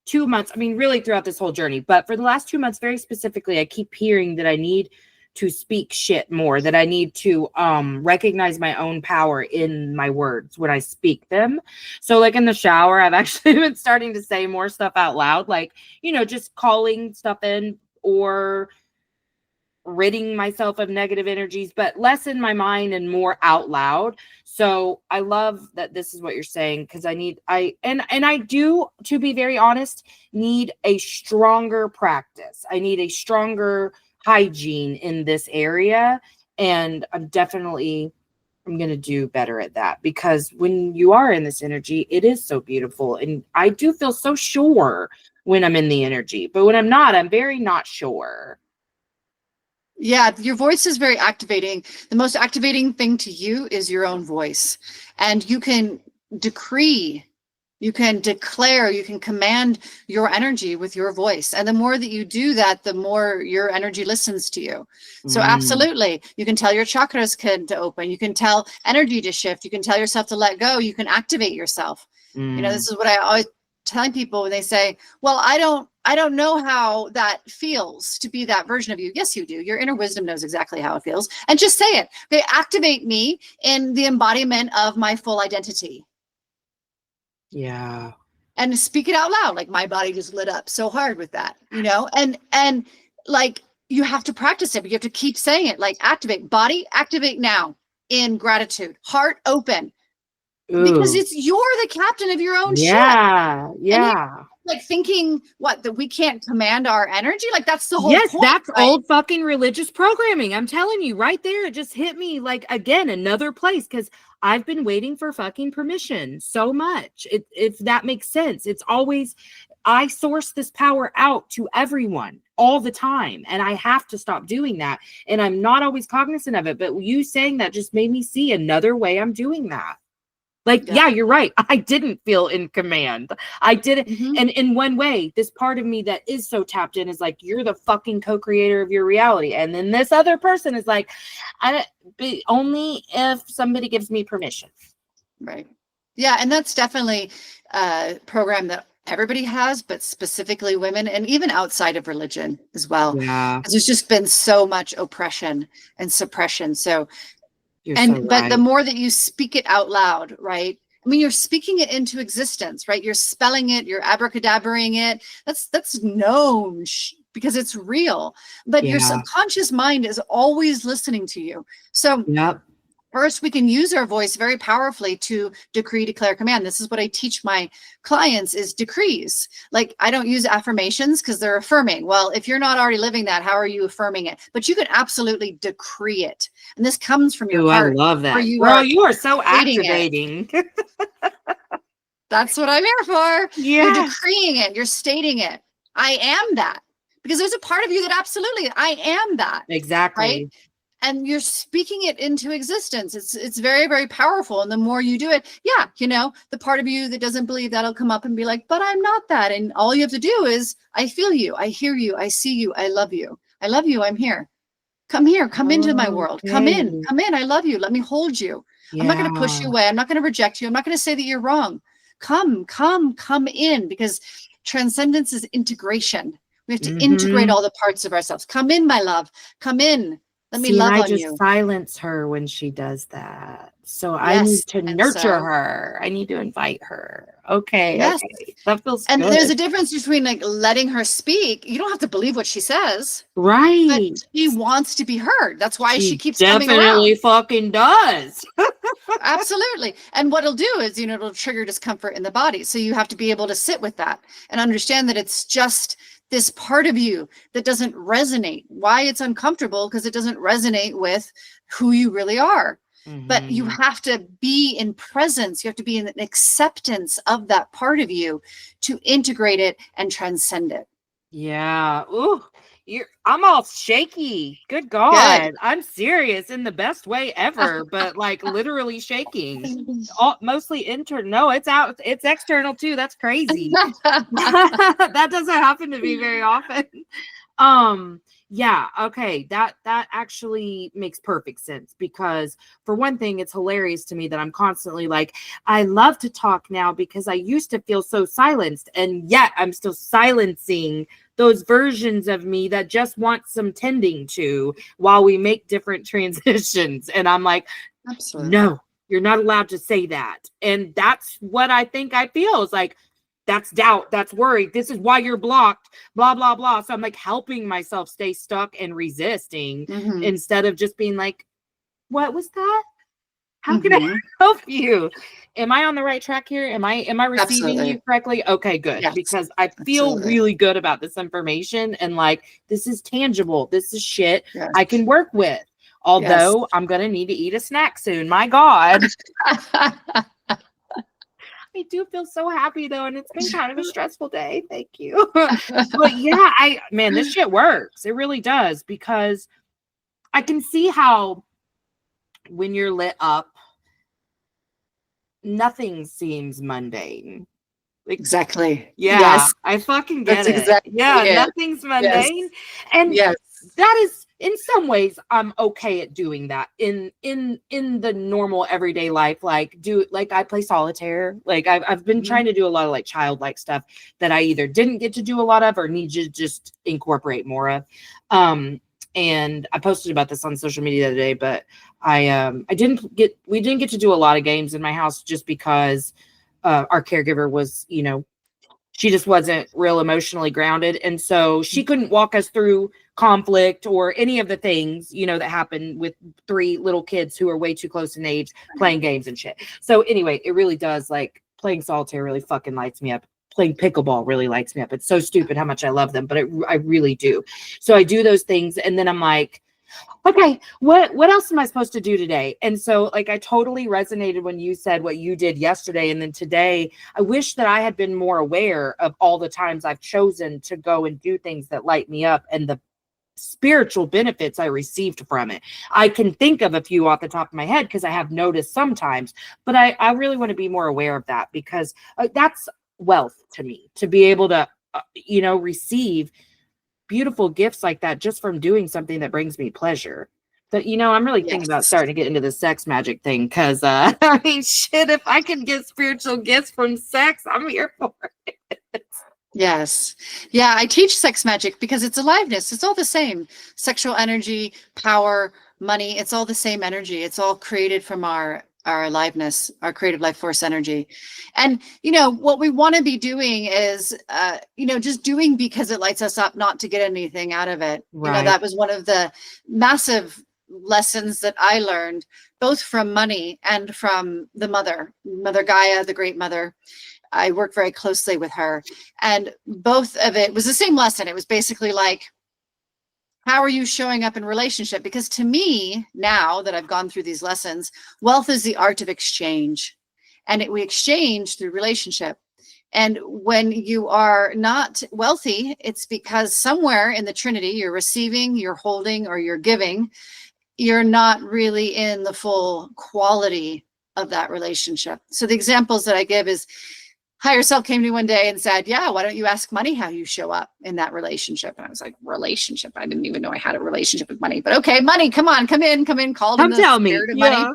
2 months. I mean, really throughout this whole journey, but for the last 2 months, very specifically, I keep hearing that I need to speak shit more, that I need to recognize my own power in my words when I speak them. So like in the shower, I've actually been starting to say more stuff out loud, just calling stuff in, or ridding myself of negative energies, but less in my mind and more out loud. So I love that this is what you're saying, because I do, to be very honest, need a stronger practice. I need a stronger hygiene in this area. And I'm going to do better at that, because when you are in this energy, it is so beautiful. And I do feel so sure when I'm in the energy, but when I'm not, I'm very not sure. Yeah, your voice is very activating. The most activating thing to you is your own voice. And you can decree, you can declare, you can command your energy with your voice. And the more that you do that, the more your energy listens to you. So absolutely, you can tell your chakras to open. You can tell energy to shift. You can tell yourself to let go. You can activate yourself. This is what I always tell people when they say, well, I don't know how that feels to be that version of you. Yes, you do. Your inner wisdom knows exactly how it feels. And just say it. They activate me in the embodiment of my full identity. Yeah. And speak it out loud. Like my body just lit up so hard with that, and like you have to practice it, but you have to keep saying it. Like activate body, activate now in gratitude, heart open. Ooh. Because you're the captain of your own ship. Yeah. Like thinking that we can't command our energy. Like that's the whole point. Yes, that's right? Old fucking religious programming. I'm telling you right there. It just hit me again, another place. Cause I've been waiting for fucking permission so much. If that makes sense, it's always, I source this power out to everyone all the time. And I have to stop doing that. And I'm not always cognizant of it, but you saying that just made me see another way I'm doing that. Yeah, you're right. I didn't feel in command. I didn't. And in one way, this part of me that is so tapped in is like, you're the fucking co-creator of your reality. And then this other person is like, only if somebody gives me permission. Right. Yeah. And that's definitely a program that everybody has, but specifically women, and even outside of religion as well. Yeah. There's just been so much oppression and suppression. So You're so But the right. more that you speak it out loud, right? I mean, you're speaking it into existence, right? You're spelling it, you're abracadabraing it. That's known because it's real. But your Yeah. subconscious mind is always listening to you. So Yep. first, we can use our voice very powerfully to decree, declare, command. This is what I teach my clients is decrees. Like, I don't use affirmations because they're affirming. Well, if you're not already living that, how are you affirming it? But you can absolutely decree it. And this comes from your Ooh, I heart. love where that. you Girl, are you are so creating it. activating. That's what I'm here for. You're Yeah. decreeing it. You're stating it. I am that. Because there's a part of you that absolutely, I am that. Exactly. Right? And you're speaking it into existence. It's very, very powerful. And the more you do it, yeah, the part of you that doesn't believe that'll come up and be like, but I'm not that. And all you have to do is, I feel you, I hear you, I see you, I love you. I love you, I'm here. Come here, come into my world. Come in, I love you. Let me hold you. I'm not going to push you away. I'm not going to reject you. I'm not going to say that you're wrong. Come in, because transcendence is integration. We have to integrate all the parts of ourselves. Come in, my love. Come in. Let me love I on just you. silence her when she does that. So I Yes, need to and nurture so- her. I need to invite her. Okay. Yes. Okay. That feels And good. there's a difference between like letting her speak. You don't have to believe what she says, right. but she wants to be heard. That's why she keeps coming definitely around. fucking does. Absolutely. And what it'll do is, it'll trigger discomfort in the body. So you have to be able to sit with that and understand that it's just this part of you that doesn't resonate. Why it's uncomfortable? Because it doesn't resonate with who you really are. But you have to be in presence. You have to be in an acceptance of that part of you to integrate it and transcend it. Yeah. Ooh, I'm all shaky. Good God. I'm serious in the best way ever, but like literally shaking. Mostly internal. No, it's out. It's external too. That's crazy. That doesn't happen to me very often. Yeah, okay. That actually makes perfect sense, because for one thing, it's hilarious to me that I'm constantly like, I love to talk now because I used to feel so silenced, and yet I'm still silencing those versions of me that just want some tending to while we make different transitions. And I'm like, absolutely, no, you're not allowed to say that. And that's what I think I feel is like, that's doubt, that's worry, this is why you're blocked, blah, blah, blah. So I'm like helping myself stay stuck and resisting instead of just being like, what was that? How can I help you? Am I on the right track here? Am I receiving you correctly? Okay, good. Yes, because I feel really good about this information, and like, this is tangible. This is shit I can work with. Although I'm going to need to eat a snack soon. My God. I do feel so happy though, and it's been kind of a stressful day. Thank you. But yeah, man, this shit works. It really does, because I can see how when you're lit up, nothing seems mundane. Like, exactly. Yeah, yes. I fucking get That's it. exactly Yeah, it. nothing's mundane. Yes. And Yes. that is, in some ways, I'm okay at doing that in the normal everyday life. Like I play solitaire. Like I've been trying to do a lot of like childlike stuff that I either didn't get to do a lot of or need to just incorporate more of. And I posted about this on social media the other day, but we didn't get to do a lot of games in my house just because our caregiver was, she just wasn't real emotionally grounded. And so she couldn't walk us through conflict or any of the things, that happen with 3 little kids who are way too close in age playing games and shit. So anyway, it really does, like, playing solitaire really fucking lights me up. Playing pickleball really lights me up. It's so stupid how much I love them, but I really do. So I do those things, and then I'm like, okay, what else am I supposed to do today? And so, like, I totally resonated when you said what you did yesterday. And then today, I wish that I had been more aware of all the times I've chosen to go and do things that light me up and the spiritual benefits I received from it. I can think of a few off the top of my head because I have noticed sometimes, but I really want to be more aware of that, because that's wealth to me, to be able to, receive beautiful gifts like that just from doing something that brings me pleasure. But I'm really thinking about starting to get into the sex magic thing, because I mean, shit, if I can get spiritual gifts from sex, I'm here for it. Yes. Yeah, I teach sex magic because it's aliveness. It's all the same. Sexual energy, power, money, it's all the same energy. It's all created from our aliveness, our creative life force energy. And, what we want to be doing is, just doing because it lights us up, not to get anything out of it. Right. That was one of the massive lessons that I learned, both from money and from the Mother Gaia, the Great Mother. I work very closely with her, and both of it was the same lesson. It was basically like, how are you showing up in relationship? Because to me, now that I've gone through these lessons, wealth is the art of exchange, and we exchange through relationship. And when you are not wealthy, it's because somewhere in the Trinity, you're receiving, you're holding, or you're giving. You're not really in the full quality of that relationship. So the examples that I give is, higher self came to me one day and said, yeah, why don't you ask money how you show up in that relationship? And I was like, relationship? I didn't even know I had a relationship with money, but okay, money, come on, come in, called in the tell me. spirit of Yeah. money.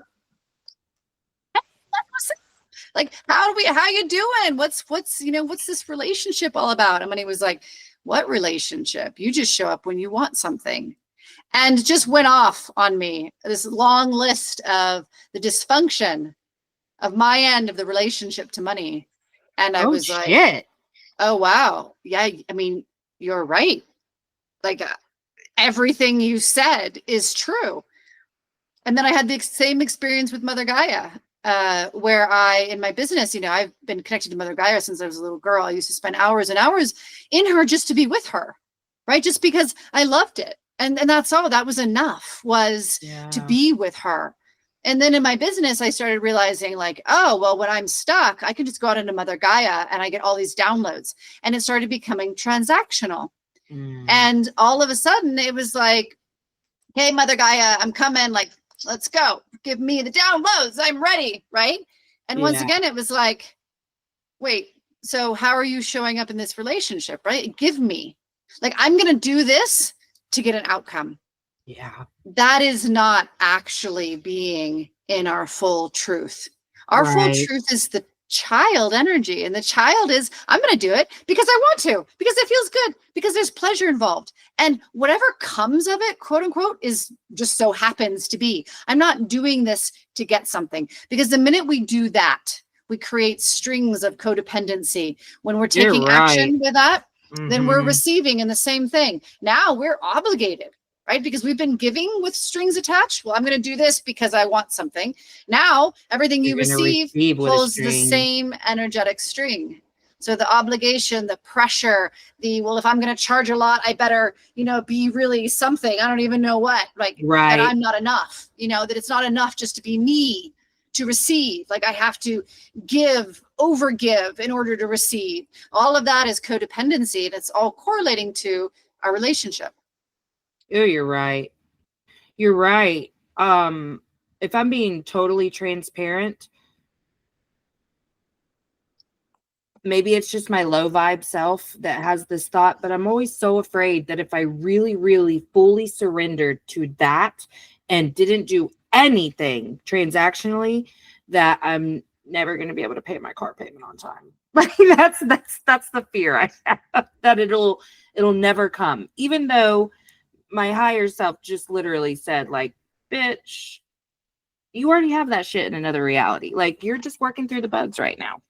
Like, how you doing? What's this relationship all about? And money was like, what relationship? You just show up when you want something. And just went off on me, this long list of the dysfunction of my end of the relationship to money. And I was like, oh, wow. Yeah. I mean, you're right. Like everything you said is true. And then I had the same experience with Mother Gaia, where in my business, I've been connected to Mother Gaia since I was a little girl. I used to spend hours and hours in her just to be with her, right? Just because I loved it. And that's all. That was enough, was to be with her. And then in my business, I started realizing like, oh, well, when I'm stuck, I can just go out into Mother Gaia and I get all these downloads. And it started becoming transactional. And all of a sudden it was like, hey, Mother Gaia, I'm coming. Like, let's go. Give me the downloads. I'm ready. Right. And once again, it was like, wait, so how are you showing up in this relationship? Right. Give me, like, I'm going to do this to get an outcome. Yeah. That is not actually being in our full truth. Our full truth is the child energy. And the child is, I'm going to do it because I want to, because it feels good, because there's pleasure involved. And whatever comes of it, quote unquote, is just so happens to be. I'm not doing this to get something, because the minute we do that, we create strings of codependency. When we're taking action with that, then we're receiving in the same thing. Now we're obligated, right? Because we've been giving with strings attached. Well, I'm going to do this because I want something. Now everything you receive pulls the same energetic string. So the obligation, the pressure, well, if I'm going to charge a lot, I better, be really something. I don't even know what, like, that I'm not enough, that it's not enough just to be me to receive. Like I have to overgive in order to receive. All of that is codependency, and it's all correlating to our relationship. Oh, you're right. You're right. If I'm being totally transparent, maybe it's just my low vibe self that has this thought, but I'm always so afraid that if I really, really fully surrendered to that and didn't do anything transactionally, that I'm never going to be able to pay my car payment on time. Like that's the fear I have, that it'll never come, even though my higher self just literally said, like, bitch, you already have that shit in another reality. Like, you're just working through the bugs right now,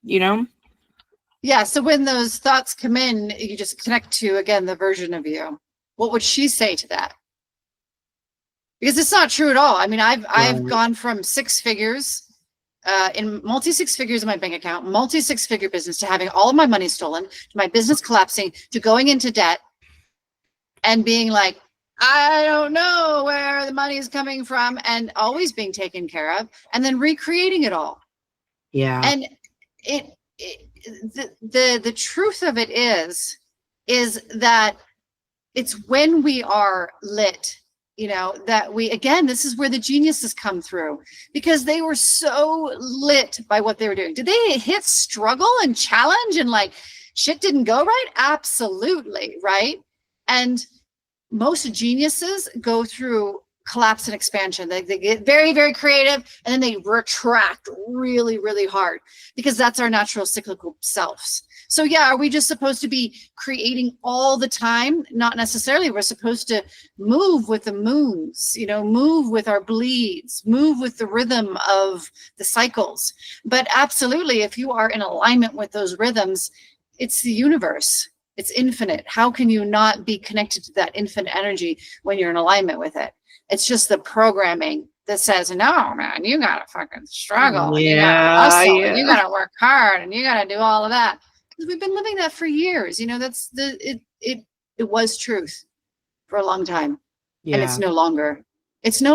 Yeah. So when those thoughts come in, you just connect to, again, the version of you. What would she say to that? Because it's not true at all. I mean, I've gone from 6 figures in multi-6 figures in my bank account, multi-6 figure business, to having all of my money stolen, to my business collapsing, to going into debt and being like, I don't know where the money is coming from, and always being taken care of, and then recreating it all. Yeah. And the truth of it is that it's when we are lit, that again, this is where the geniuses come through, because they were so lit by what they were doing. Did they hit struggle and challenge and like shit didn't go right? Absolutely. Right. And most geniuses go through collapse and expansion. They get very, very creative, and then they retract really, really hard, because that's our natural cyclical selves. So yeah, are we just supposed to be creating all the time? Not necessarily. We're supposed to move with the moons, move with our bleeds, move with the rhythm of the cycles. But absolutely, if you are in alignment with those rhythms, it's the universe. It's infinite. How can you not be connected to that infinite energy when you're in alignment with it? It's just the programming that says, no, man, you gotta fucking struggle, and you gotta hustle, and you gotta work hard, and you gotta do all of that. We've been living that for years. That's it was truth for a long time. Yeah. And it's no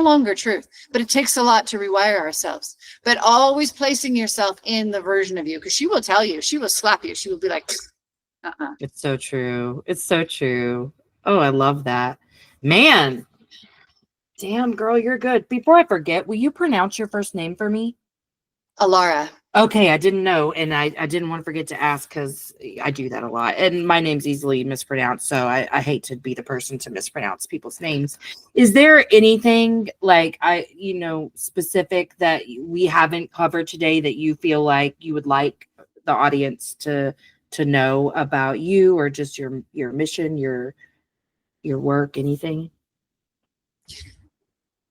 longer truth, but it takes a lot to rewire ourselves. But always placing yourself in the version of you, because she will tell you, she will slap you. She will be like, It's so true. It's so true. Oh, I love that. Man, damn girl, you're good. Before I forget, will you pronounce your first name for me? Alara. Okay, I didn't know, and I didn't want to forget to ask, because I do that a lot, and my name's easily mispronounced, so I hate to be the person to mispronounce people's names. Is there anything like specific that we haven't covered today that you feel like you would like the audience to know about you, or just your mission, your work, anything?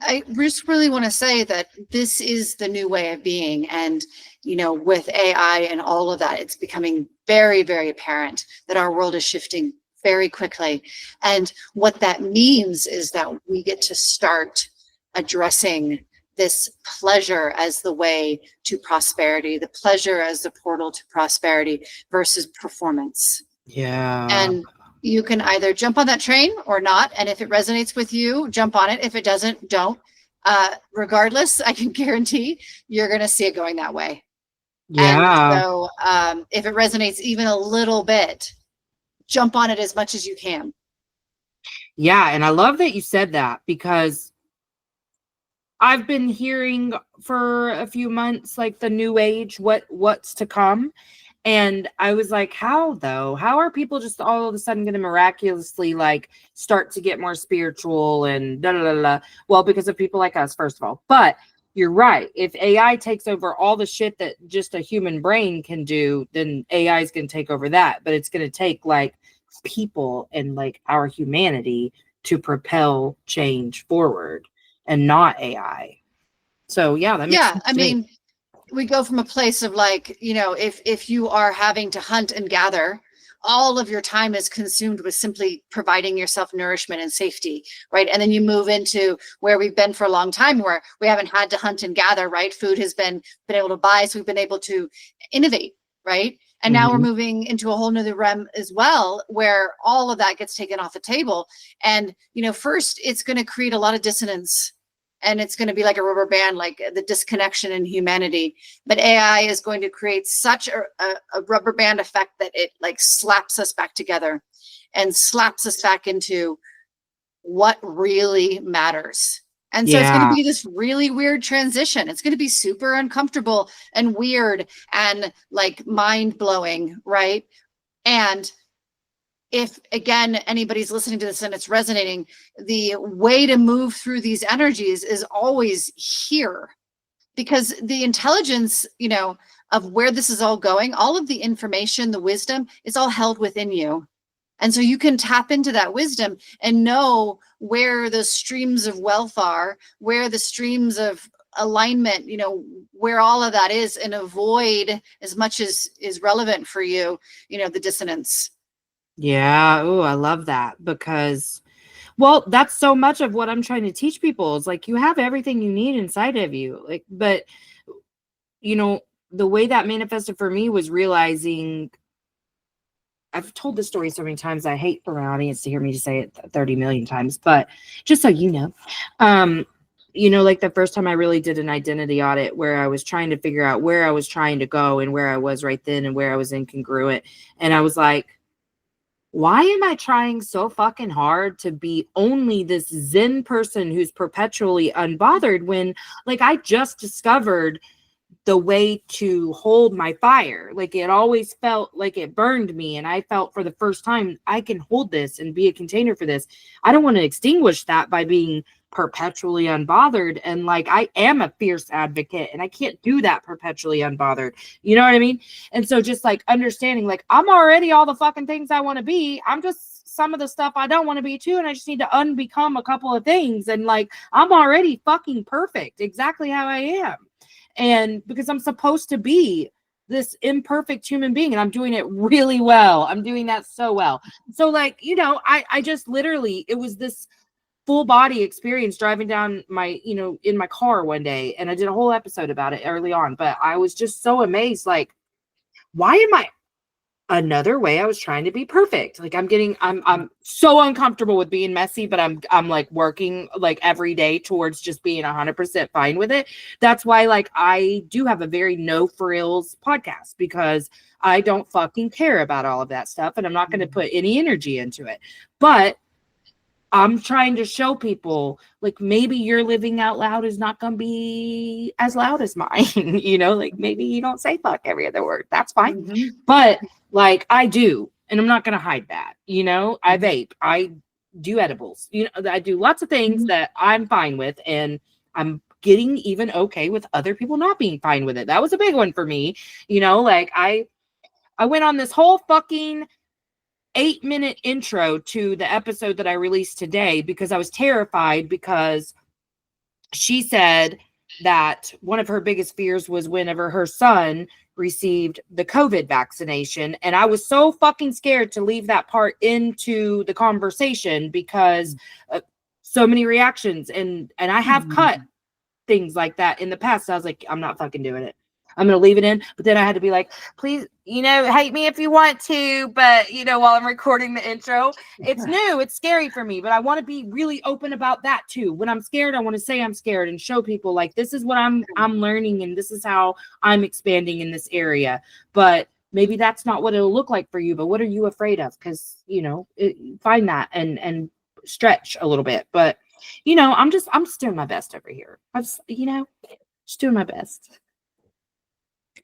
I just really want to say that this is the new way of being. And, with AI and all of that, it's becoming very, very apparent that our world is shifting very quickly. And what that means is that we get to start addressing this pleasure as the way to prosperity, the pleasure as the portal to prosperity versus performance. Yeah. And you can either jump on that train or not. And if it resonates with you, jump on it. If it doesn't, don't. Regardless, I can guarantee you're going to see it going that way. Yeah. And so if it resonates even a little bit, jump on it as much as you can. Yeah. And I love that you said that, because I've been hearing for a few months, like the new age, what's to come. And I was like, how though? How are people just all of a sudden going to miraculously like start to get more spiritual and da da da da? Well, because of people like us, first of all. But you're right. If AI takes over all the shit that just a human brain can do, then AI is going to take over that. But it's going to take like people and like our humanity to propel change forward, and not AI. So yeah, that makes sense. I mean, we go from a place of like, if you are having to hunt and gather, all of your time is consumed with simply providing yourself nourishment and safety, right? And then you move into where we've been for a long time, where we haven't had to hunt and gather, right? Food has been able to buy, so we've been able to innovate, right? And now we're moving into a whole nother realm as well, where all of that gets taken off the table. And, first it's going to create a lot of dissonance, and it's going to be like a rubber band, like the disconnection in humanity. But AI is going to create such a rubber band effect that it like slaps us back together and slaps us back into what really matters. And so it's going to be this really weird transition. It's going to be super uncomfortable and weird and like mind blowing, right? And if, again, anybody's listening to this and it's resonating, the way to move through these energies is always here, because the intelligence, of where this is all going, all of the information, the wisdom is all held within you. And so you can tap into that wisdom and know where the streams of wealth are, where the streams of alignment, where all of that is, and avoid as much as is relevant for you, the dissonance. Yeah. Oh, I love that, because, well, that's so much of what I'm trying to teach people is like, you have everything you need inside of you. Like, but the way that manifested for me was realizing, I've told this story so many times, I hate for my audience to hear me say it 30 million times, but just so you know, like the first time I really did an identity audit, where I was trying to figure out where I was trying to go and where I was right then and where I was incongruent. And I was like, why am I trying so fucking hard to be only this Zen person who's perpetually unbothered, when like I just discovered the way to hold my fire? Like it always felt like it burned me, and I felt for the first time I can hold this and be a container for this. I don't want to extinguish that by being perpetually unbothered. And like, I am a fierce advocate and I can't do that perpetually unbothered. You know what I mean? And so just like understanding, like, I'm already all the fucking things I want to be. I'm just some of the stuff I don't want to be too. And I just need to unbecome a couple of things. And like, I'm already fucking perfect, exactly how I am. And because I'm supposed to be this imperfect human being and I'm doing it really well. I'm doing that so well. So like, you know, I just literally, it was this full body experience driving down my, you know, in my car one day. And I did a whole episode about it early on, but I was just so amazed. Like, why am I another way? I was trying to be perfect. Like I'm so uncomfortable with being messy, but I'm like working like every day towards just being 100% fine with it. That's why like I do have a very no frills podcast, because I don't fucking care about all of that stuff and I'm not going to put any energy into it. But I'm trying to show people, like, maybe your living out loud is not going to be as loud as mine. You know, like maybe you don't say fuck every other word. That's fine. Mm-hmm. But like I do, and I'm not going to hide that. You know, I vape, I do edibles, you know, I do lots of things that I'm fine with. And I'm getting even okay with other people not being fine with it. That was a big one for me. You know, like I went on this whole fucking 8-minute intro to the episode that I released today because I was terrified, because she said that one of her biggest fears was whenever her son received the COVID vaccination. And I was so fucking scared to leave that part into the conversation because so many reactions. And I have cut things like that in the past. So I was like, I'm not fucking doing it. I'm going to leave it in. But then I had to be like, please, you know, hate me if you want to. But, you know, while I'm recording the intro, it's new. It's scary for me. But I want to be really open about that, too. When I'm scared, I want to say I'm scared and show people like this is what I'm learning. And this is how I'm expanding in this area. But maybe that's not what it'll look like for you. But what are you afraid of? Because, you know, find that and stretch a little bit. But, you know, I'm just doing my best over here. I'm just, you know, just doing my best.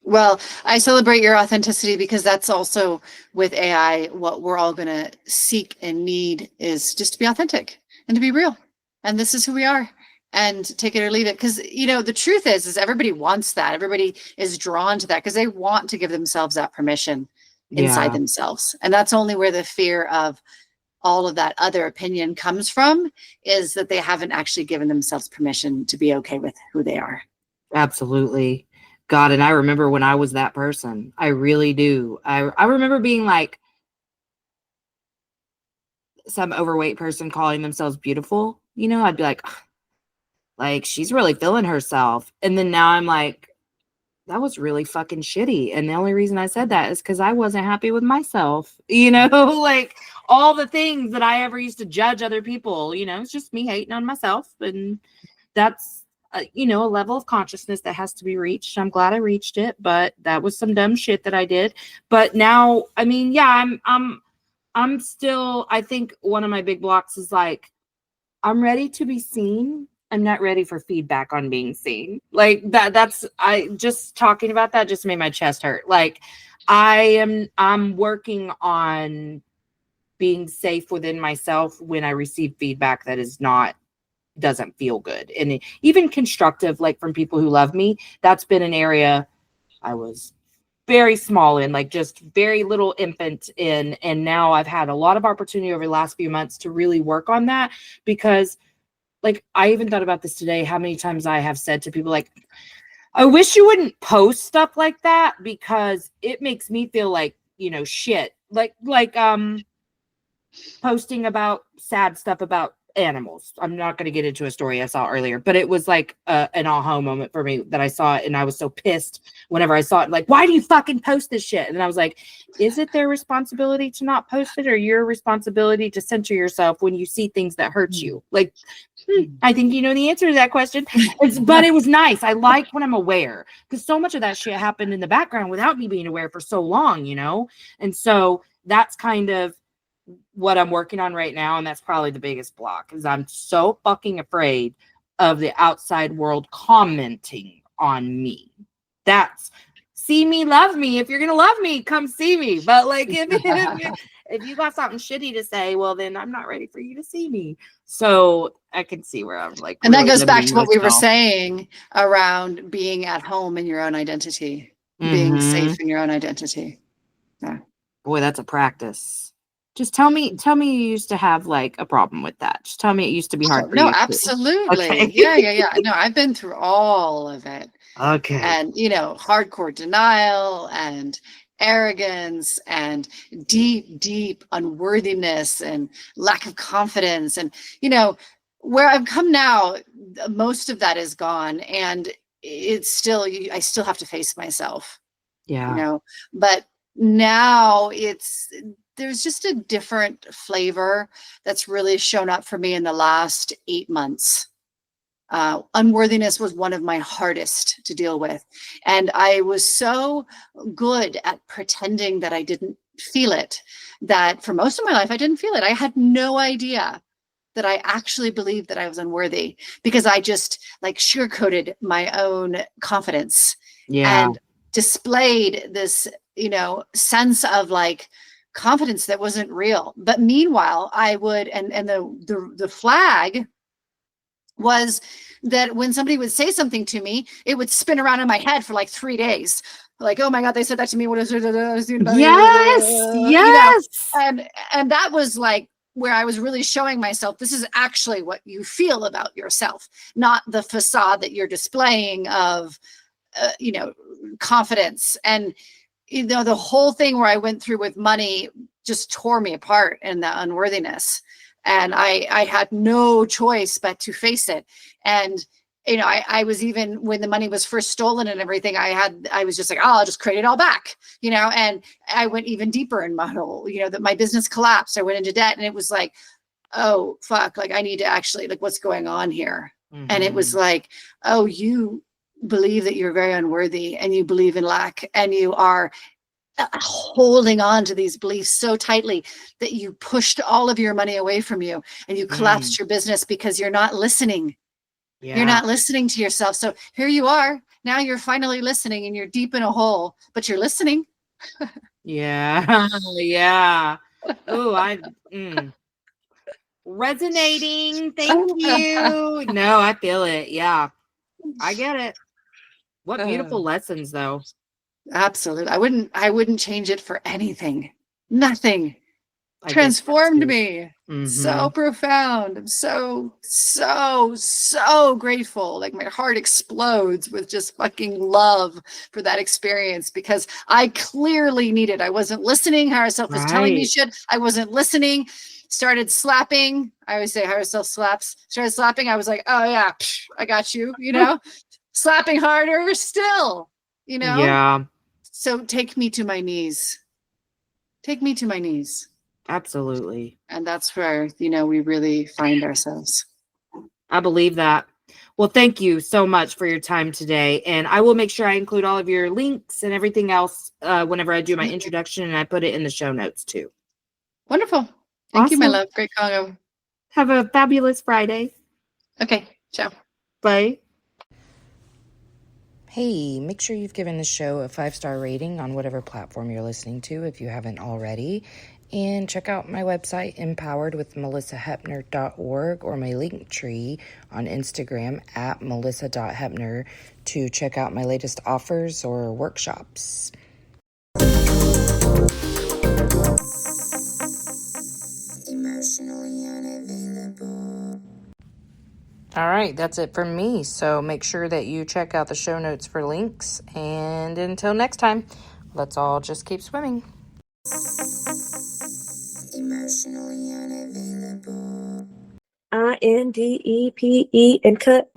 Well, I celebrate your authenticity, because that's also with AI, what we're all going to seek and need is just to be authentic and to be real. And this is who we are, and take it or leave it. Because, you know, the truth is everybody wants that. Everybody is drawn to that because they want to give themselves that permission inside themselves. And that's only where the fear of all of that other opinion comes from, is that they haven't actually given themselves permission to be okay with who they are. Absolutely. God, and I remember when I was that person. I really do. I remember being like some overweight person calling themselves beautiful. You know, I'd be like, she's really feeling herself. And then now I'm like, that was really fucking shitty. And the only reason I said that is because I wasn't happy with myself. You know, like all the things that I ever used to judge other people, you know, it's just me hating on myself. And that's, you know, a level of consciousness that has to be reached. I'm glad I reached it, but that was some dumb shit that I did. But now, I mean, yeah, I'm still, I think one of my big blocks is like, I'm ready to be seen. I'm not ready for feedback on being seen. Like that's, I just talking about that just made my chest hurt. Like I'm working on being safe within myself when I receive feedback that is not, doesn't feel good. And even constructive, like from people who love me, that's been an area I was very small in, like just very little infant in. And now I've had a lot of opportunity over the last few months to really work on that, because like, I even thought about this today, how many times I have said to people like, I wish you wouldn't post stuff like that, because it makes me feel like, you know, shit. Like posting about sad stuff about animals. I'm not going to get into a story I saw earlier, but it was like an aha moment for me that I saw it, and I was so pissed whenever I saw it. Like, why do you fucking post this shit? And I was like, is it their responsibility to not post it, or your responsibility to censor yourself when you see things that hurt you? Like, I think you know the answer to that question. But it was nice. I like when I'm aware, because so much of that shit happened in the background without me being aware for so long, you know? And so that's kind of what I'm working on right now. And that's probably the biggest block, is I'm so fucking afraid of the outside world commenting on me. That's see me, love me. If you're going to love me, come see me. But like, if if you got something shitty to say, well, then I'm not ready for you to see me. So I can see where I'm like, and that really goes back limiting to what we were myself. saying around being at home in your own identity, being safe in your own identity. Yeah. Boy, that's a practice. Just tell me you used to have like a problem with that. Just tell me it used to be hard for No, you too. absolutely. Okay. Yeah. No, I've been through all of it. Okay. And, hardcore denial and arrogance and deep unworthiness and lack of confidence. And, where I've come now, most of that is gone. And it's still, I still have to face myself, Yeah. But now there's just a different flavor that's really shown up for me in the last 8 months. Unworthiness was one of my hardest to deal with. And I was so good at pretending that I didn't feel it, that for most of my life, I didn't feel it. I had no idea that I actually believed that I was unworthy because I just like sugarcoated my own confidence and displayed this, sense of like confidence that wasn't real. But meanwhile, I would, and the flag was that when somebody would say something to me, it would spin around in my head for like 3 days. Like, oh my God, they said that to me. What is it? Yes. And that was like where I was really showing myself, this is actually what you feel about yourself, not the facade that you're displaying of, confidence. And, the whole thing where I went through with money just tore me apart in the unworthiness. And I had no choice but to face it. And, I was, even when the money was first stolen and everything, I was just like, oh, I'll just create it all back, and I went even deeper in my whole, that my business collapsed. I went into debt, and it was like, oh, fuck, like I need to actually, like, what's going on here? And it was like, oh, you believe that you're very unworthy, and you believe in lack, and you are holding on to these beliefs so tightly that you pushed all of your money away from you, and you collapsed your business because you're not listening. You're not listening to yourself. So here you are. Now you're finally listening, and you're deep in a hole, but you're listening. Yeah. Oh, resonating. Thank you. No, I feel it. Yeah, I get it. What beautiful lessons, though. Absolutely. I wouldn't change it for anything. Nothing. Transformed me. So profound. I'm so grateful. Like my heart explodes with just fucking love for that experience, because I clearly needed. I wasn't listening. Higher self was telling me shit. I wasn't listening. Started slapping. I always say higher self slaps. Started slapping. I was like, oh yeah, I got you, slapping harder still, Yeah. So take me to my knees. Take me to my knees. Absolutely. And that's where, we really find ourselves. I believe that. Well, thank you so much for your time today. And I will make sure I include all of your links and everything else whenever I do my introduction, and I put it in the show notes too. Wonderful. Thank you, my love. Great Congo. Have a fabulous Friday. Okay. Ciao. Bye. Hey, make sure you've given the show a 5-star rating on whatever platform you're listening to if you haven't already. And check out my website, empoweredwithmelissahepner.org, or my link tree on Instagram at melissa.hepner to check out my latest offers or workshops. Emotionally unavailable. All right, that's it from me. So make sure that you check out the show notes for links. And until next time, let's all just keep swimming. Emotionally unavailable. INDEPE and cut.